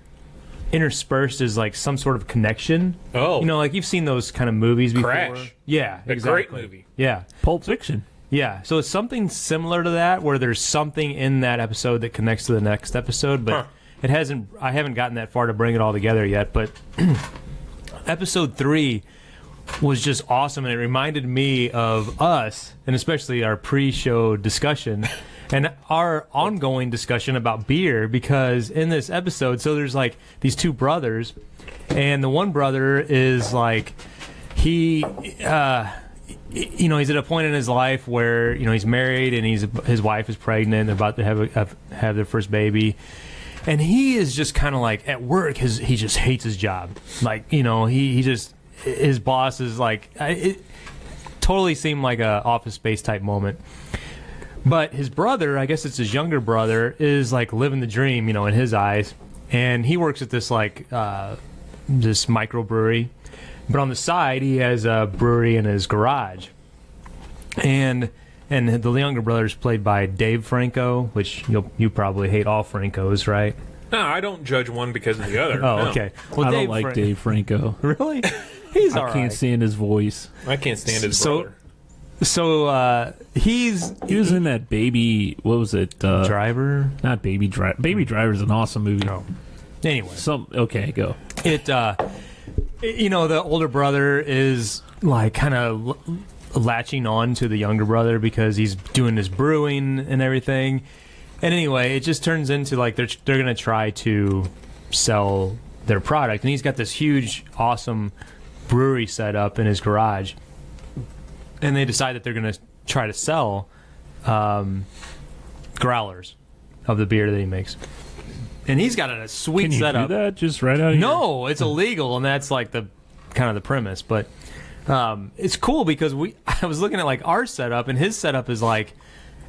interspersed is like some sort of connection. Oh, like you've seen those kind of movies before. Crash. Yeah, a exactly. great movie. Yeah, Pulp Fiction. yeah. So it's something similar to that, where there's something in that episode that connects to the next episode, but it hasn't. I haven't gotten that far to bring it all together yet. But episode 3 was just awesome, and it reminded me of us, and especially our pre-show discussion and our ongoing discussion about beer, because in this episode, so there's like these two brothers, and the one brother is like he's at a point in his life where he's married and his wife is pregnant, about to have their first baby. And he is just kind of like at work, he just hates his job. Like, he just, his boss is like, it totally seemed like a Office Space type moment. But his brother, I guess it's his younger brother, is like living the dream, in his eyes. And he works at this like, this microbrewery. But on the side, he has a brewery in his garage. And the younger brother is played by Dave Franco, which you probably hate all Francos, right? No, I don't judge one because of the other. Oh, No. okay. Well, I don't like Dave Franco. Really? He's all I right. can't stand his voice. I can't stand his brother. So He was in that Baby. What was it? Driver. Not Baby Driver. Baby Driver is an awesome movie. No. Anyway, Okay, go. The older brother is like kind of latching on to the younger brother because he's doing his brewing and everything. And anyway, it just turns into like they're going to try to sell their product, and he's got this huge, awesome brewery set up in his garage. And they decide that they're going to try to sell growlers of the beer that he makes. And he's got a sweet Can you setup. do that just right out of No, it's illegal, and that's like the kind of the premise. But it's cool because I was looking at like our setup, and his setup is like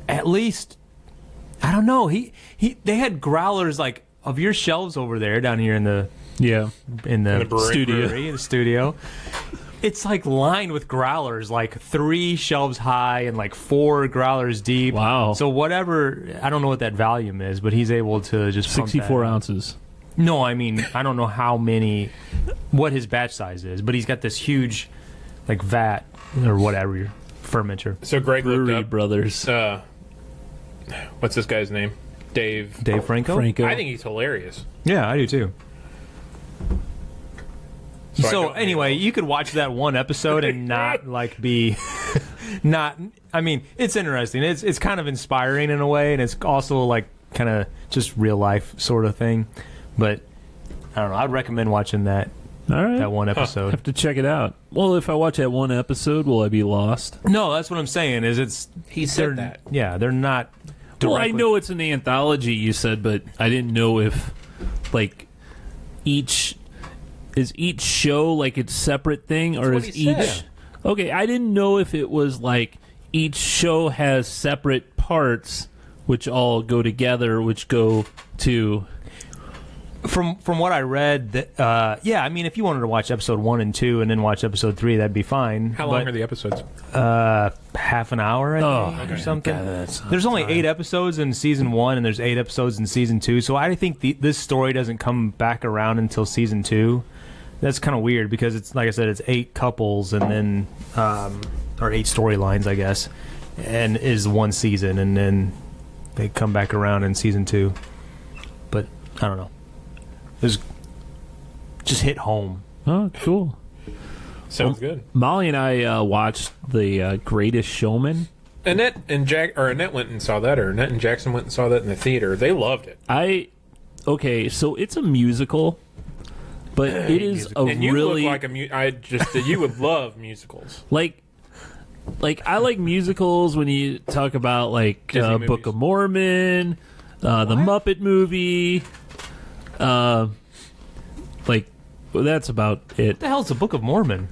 at least I don't know. They had growlers like of your shelves over there down here in the studio. It's like lined with growlers, like 3 shelves high and like 4 growlers deep. Wow. So whatever, I don't know what that volume is, but he's able to just pump 64 that out. ounces. No, I mean, I don't know what his batch size is, but he's got this huge, like, vat or whatever, fermenter. So Greg Brewery looked up, Brothers. what's this guy's name? Dave Franco? I think he's hilarious. Yeah, I do too. So I So don't anyway, know. you could watch that one episode and not like be not. I mean, it's interesting. It's kind of inspiring in a way, and it's also like kind of just real life sort of thing. But I don't know. I'd recommend watching that All right. one episode. Have to check it out. Well, if I watch that one episode, will I be lost? No, that's what I'm saying. Is He said that. Yeah, they're not. Well, I directly- know it's an anthology, you said, but I didn't know if, like, each show like its separate thing, or That's is what he each? said. Okay, I didn't know if it was like each show has separate parts, which all go together, which go to. From what I read, I mean, if you wanted to watch episode 1 and 2 and then watch episode 3, that'd be fine. How long are the episodes? Half an hour, I think, or something. God, There's only 8 episodes in season 1, and there's 8 episodes in season 2. So I think this story doesn't come back around until season 2. That's kind of weird because it's like I said, it's 8 couples and then or 8 storylines, I guess, and is one season, and then they come back around in season 2. But I don't know. It was just hit home. Oh, cool. Sounds good. Molly and I watched The Greatest Showman. Annette went and saw that, or Annette and Jackson went and saw that in the theater. They loved it. Okay, so it's a musical, but it is a And you really look like you would love musicals. like I like musicals when you talk about like Disney Book movies. of Mormon, the Muppet movie, that's about it. What the hell's the Book of Mormon?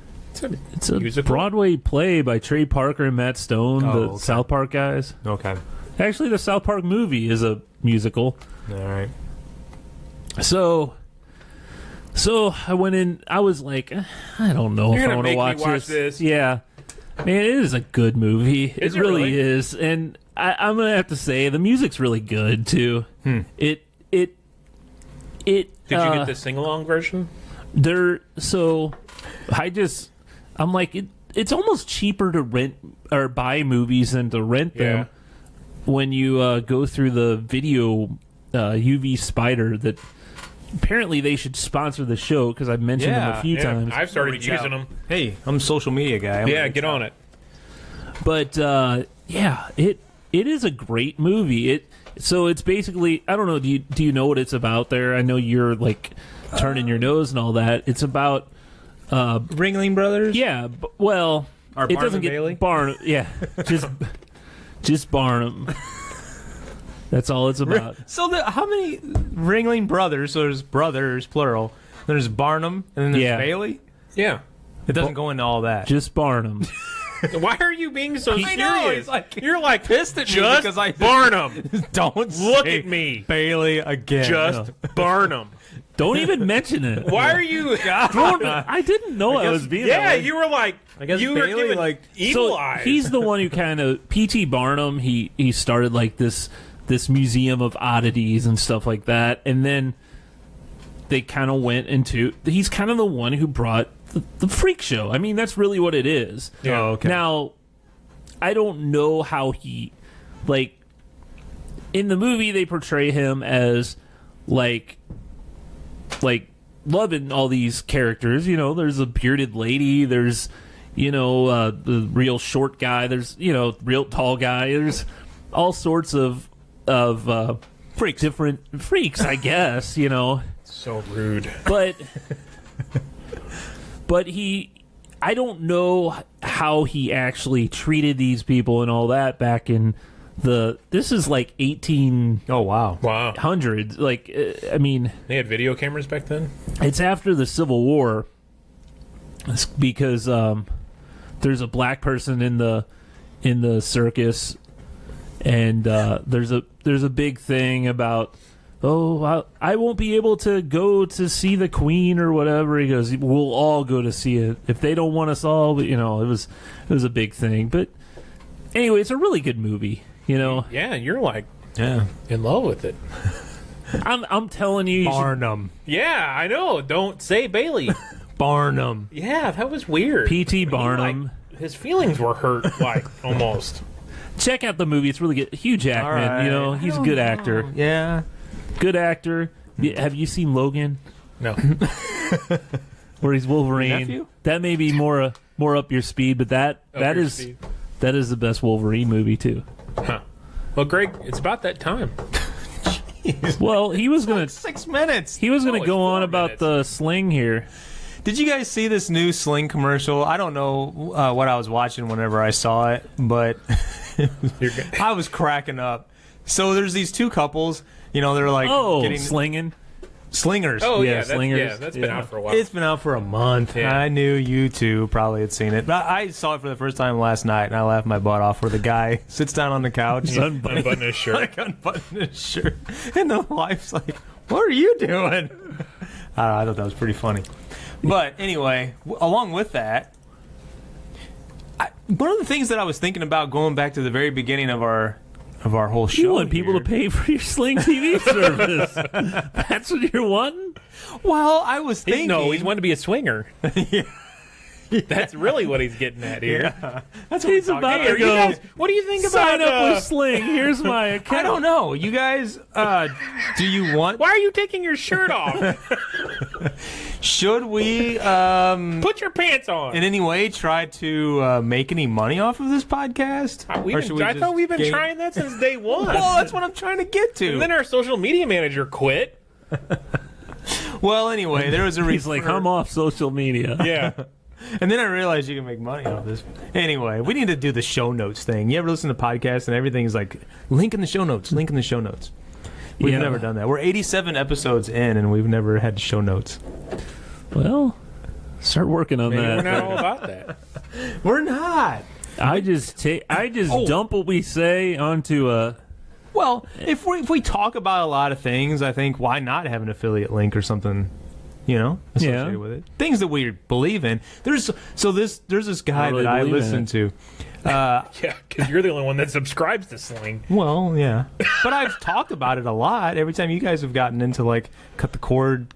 It's a musical? Broadway play by Trey Parker and Matt Stone, Oh, the okay. South Park guys. Okay. Actually, the South Park movie is a musical. All right. So I went in. I was like, I don't know You're if I gonna want to make me watch watch this. this. Yeah, man, it is a good movie. Is it it really really? is, and I'm gonna have to say the music's really good too. It. Did you get the sing-along version? I'm like it's almost cheaper to rent or buy movies than to rent them when you go through the video UV Spider. That apparently they should sponsor the show because I've mentioned them a few times. I've started Reach using out. them. Hey, I'm a social media guy. Get on it. But it is a great movie. So it's basically, I don't know. Do you know what it's about? There, I know you're like turning your nose and all that. It's about Ringling Brothers? yeah. Well, Or it Barnum doesn't and Bailey? get Barnum. Yeah, just Barnum. That's all it's about. So how many Ringling Brothers? So there's brothers, plural. There's Barnum, and then there's Yeah. Bailey? Yeah. It doesn't go into all that. Just Barnum. Why are you being so I serious? know, it's like- You're like pissed at me just because I- Barnum. Don't Look say at me. Bailey again. Just Barnum. Don't even mention it. Why are you? I didn't know I was being. that Yeah, way. you were like. I guess you were Bailey, giving like- evil So eyes. he's the one who kind of P.T. Barnum. He started like this this museum of oddities and stuff like that. And then they kind of went into, he's kind of the one who brought the freak show. I mean, that's really what it is. Yeah. Oh, okay. Now, I don't know how he, like, in the movie they portray him as like loving all these characters. You know, there's a bearded lady, there's, you know, the real short guy, there's, you know, real tall guy, there's all sorts of Freaks. different freaks, I guess, you know. So rude. But I don't know how he actually treated these people and all that back in this is like 1800s. Oh, wow. Wow. Like, I mean, They had video cameras back then? it's after the Civil War. It's because there's a black person in the circus, and there's a big thing about, I won't be able to go to see the Queen or whatever. He goes, we'll all go to see it if they don't want us all. You know, it was a big thing. But anyway, it's a really good movie. You know, Yeah, you're like Yeah. in love with it. I'm telling you, Barnum. Yeah, I know. Don't say Bailey. Barnum. Yeah, that was weird. P.T. Barnum. His feelings were hurt, like, almost. Check out the movie; it's really good. Hugh Jackman, All right. you know, he's a good actor. Yeah. Good actor. Have you seen Logan, No. where he's Wolverine? Nephew? That may be more up your speed, but that your is speed. that is the best Wolverine movie too. Huh. Well, Greg, it's about that time. Well, he was gonna 6 minutes. he was gonna it's go 4 on about minutes. the sling here. Did you guys see this new Sling commercial? I don't know what I was watching whenever I saw it, but You're good. I was cracking up. So there's these two couples, you know, they're like getting slinging. slingers. Oh, Yeah, yeah, Slingers. that's been Yeah. out for a while. It's been out for a month. Yeah. I knew you two probably had seen it. But I saw it for the first time last night, and I laughed my butt off where the guy sits down on the couch, Unbutton his shirt. like unbuttoning his shirt, and the wife's like, "What are you doing?" I thought that was pretty funny. But anyway, along with that, one of the things that I was thinking about going back to the very beginning of our whole show. You want people here- to pay for your Sling TV service? That's what you're wanting? Well, I was thinking. No, he's wanting to be a swinger. That's really what he's getting at here. Yeah, that's what He's we're about talking to Hey, are you go. guys, what do you think about Sign up with Sling. Here's my account. I don't know. You guys, do you want? why are you taking your shirt off? Should we, Put your pants on. in any way, try to make any money off of this podcast? Or should we I just thought we've been gain- trying that since day one. Well, that's what I'm trying to get to. And then our social media manager quit. Well, anyway, there was a He's like, I'm off social media. Yeah. and then I realized you can make money off this. Anyway, we need to do the show notes thing. You ever listen to podcasts and everything's like, link in the show notes, link in the show notes. We've Yeah. never done that. We're 87 episodes in, and we've never had show notes. Well, start working on Maybe that. we're not all about that. We're not. I just dump what we say onto a. Well, if we talk about a lot of things, I think why not have an affiliate link or something, you know, associated Yeah. with it. Things that we believe in. There's this guy really that I believe in listen it. to. Yeah, because you're the only one that subscribes to Sling. Well, yeah, but I've talked about it a lot. Every time you guys have gotten into like cut the cord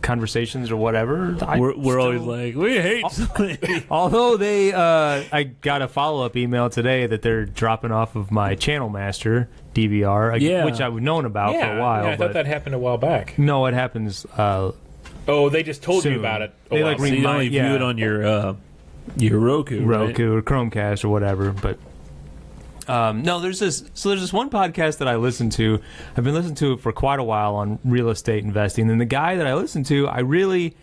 conversations or whatever, We're always like, we hate Sling. Although I got a follow-up email today that they're dropping off of my Channel Master DVR, Yeah. which I've known about for a while. Yeah, I but thought that happened a while back. no, it happens. Oh, they just told Soon. you about it. They, a while like, So back. you only Yeah. view it on your Roku. right? Roku or Chromecast or whatever. But no, there's this one podcast that I listen to. I've been listening to it for quite a while on real estate investing, and the guy that I listen to, I really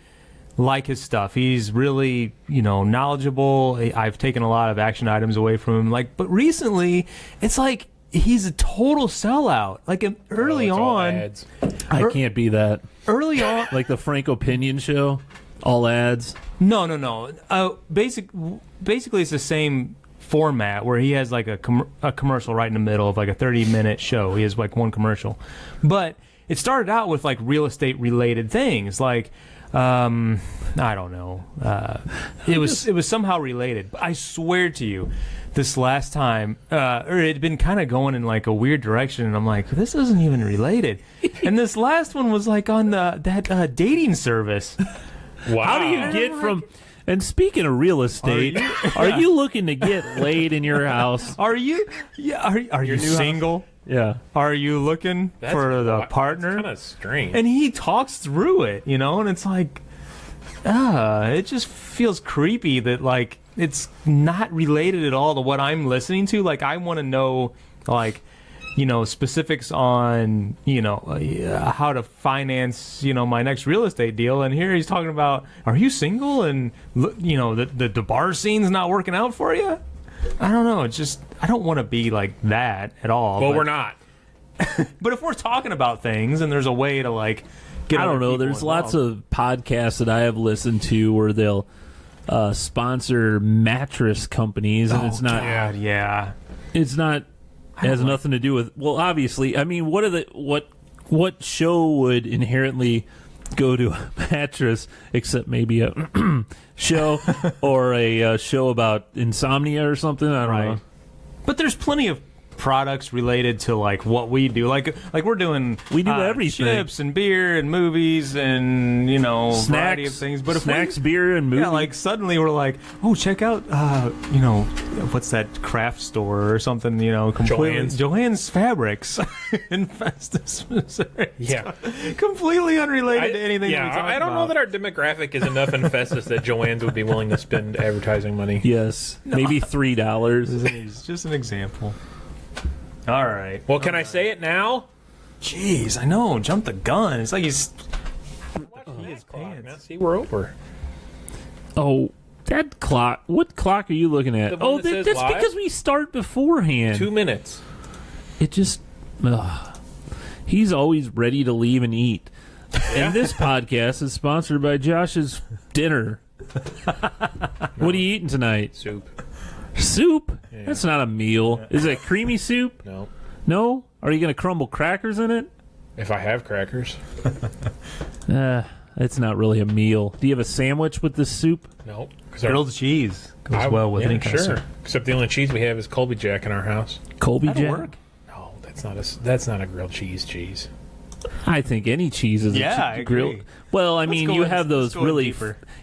like his stuff. He's really, knowledgeable. I've taken a lot of action items away from him. But recently, it's like he's a total sellout. Like early Oh, it's all on, ads. I can't be that. early on. Like the Frank Opinion show, all ads. No. Basically, it's the same format where he has like a commercial right in the middle of like a 30-minute show. He has like one commercial, but it started out with like real estate related things, like I don't know. It was somehow related. But I swear to you, this last time, or it had been kind of going in like a weird direction, and I'm like, this isn't even related. And this last one was like on that dating service. Wow. How do you get from? And speaking of real estate, are you looking to get laid in your house? Are you? Yeah. Are you single? Yeah. Are you looking for the partner? Kind of strange. And he talks through it, and it's like, it just feels creepy that like it's not related at all to what I'm listening to. Like I want to know, like, specifics on, how to finance, my next real estate deal. And here he's talking about, are you single? And, the bar scene's not working out for you? I don't know. It's just, I don't want to be like that at all. Well, we're not. But if we're talking about things and there's a way to like get, I don't know. There's lots of podcasts that I have listened to where they'll sponsor mattress companies, and it's not. God, yeah. It's not. It has nothing to do with. Well, obviously, I mean, what show would inherently go to a mattress except maybe a show or a show about insomnia or something? I don't know. But there's plenty of products related to like what we do, like we do everything, chips and beer and movies and snacks, variety of things. But if snacks, beer and movies, like suddenly we're like, oh, check out what's that craft store or something, Joann's Fabrics in Festus, Missouri. Yeah, completely unrelated to anything. Yeah, I don't know that our demographic is enough in Festus that Joann's would be willing to spend advertising money. Yes, maybe $3. It's just an example. All right. Well, can I say it now? Jeez, I know. Jump the gun. It's like he's. See, we're over. Oh, that clock. What clock are you looking at? Oh, that's live? because we start beforehand. 2 minutes. It just. He's always ready to leave and eat. And this podcast is sponsored by Josh's dinner. What are you eating tonight? Soup? Yeah. That's not a meal. Is it creamy soup? No. No? Are you going to crumble crackers in it? If I have crackers. It's not really a meal. Do you have a sandwich with this soup? No. Grilled cheese goes well with any kind of soup. Except the only cheese we have is Colby Jack in our house. Colby That'll Jack? Work. No, that's not a grilled cheese. I think any cheese is a grilled. Well, I mean, you have those really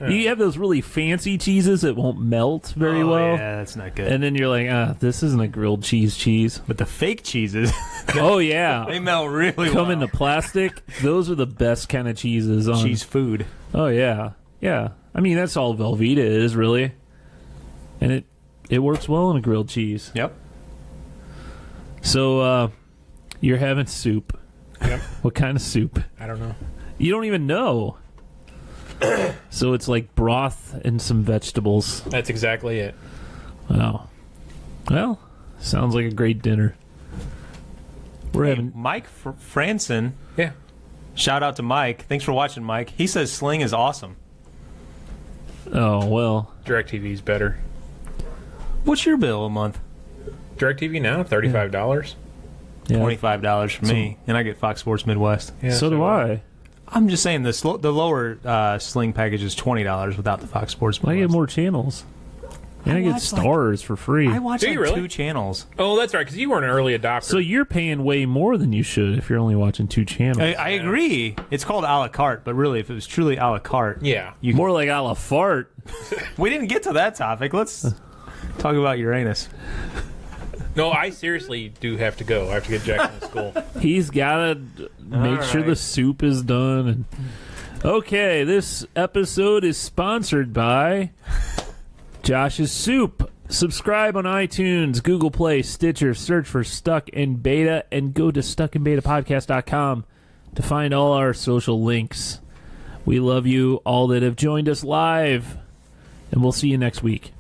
you have those really fancy cheeses that won't melt very well. Yeah, that's not good. And then you're like, this isn't a grilled cheese. But the fake cheeses, oh yeah, they melt really well. Come in the plastic. Those are the best kind of cheeses on cheese food. Oh yeah, yeah. I mean, that's all Velveeta is really, and it works well in a grilled cheese. Yep. So you're having soup. Yep. What kind of soup? I don't know. You don't even know. So it's like broth and some vegetables. That's exactly it. Wow. Well, sounds like a great dinner. We're having Mike Franson. Yeah. Shout out to Mike. Thanks for watching, Mike. He says Sling is awesome. Oh, well. DirecTV's better. What's your bill a month? DirecTV now, $35. Yeah. $25 for me, and I get Fox Sports Midwest. Yeah, so do I. I'm just saying the lower Sling package is $20 without the Fox Sports Midwest. I get more channels. And I get stars for free. I watch like really? 2 channels. Oh, that's right, because you weren't an early adopter. So you're paying way more than you should if you're only watching 2 channels. I agree. It's called a la carte, but really, if it was truly a la carte... Yeah. More like a la fart. We didn't get to that topic. Let's talk about Uranus. No, I seriously do have to go. I have to get Jackson to school. He's got to make sure the soup is done. And okay, this episode is sponsored by Josh's Soup. Subscribe on iTunes, Google Play, Stitcher. Search for Stuck in Beta and go to stuckinbetapodcast.com to find all our social links. We love you all that have joined us live, and we'll see you next week.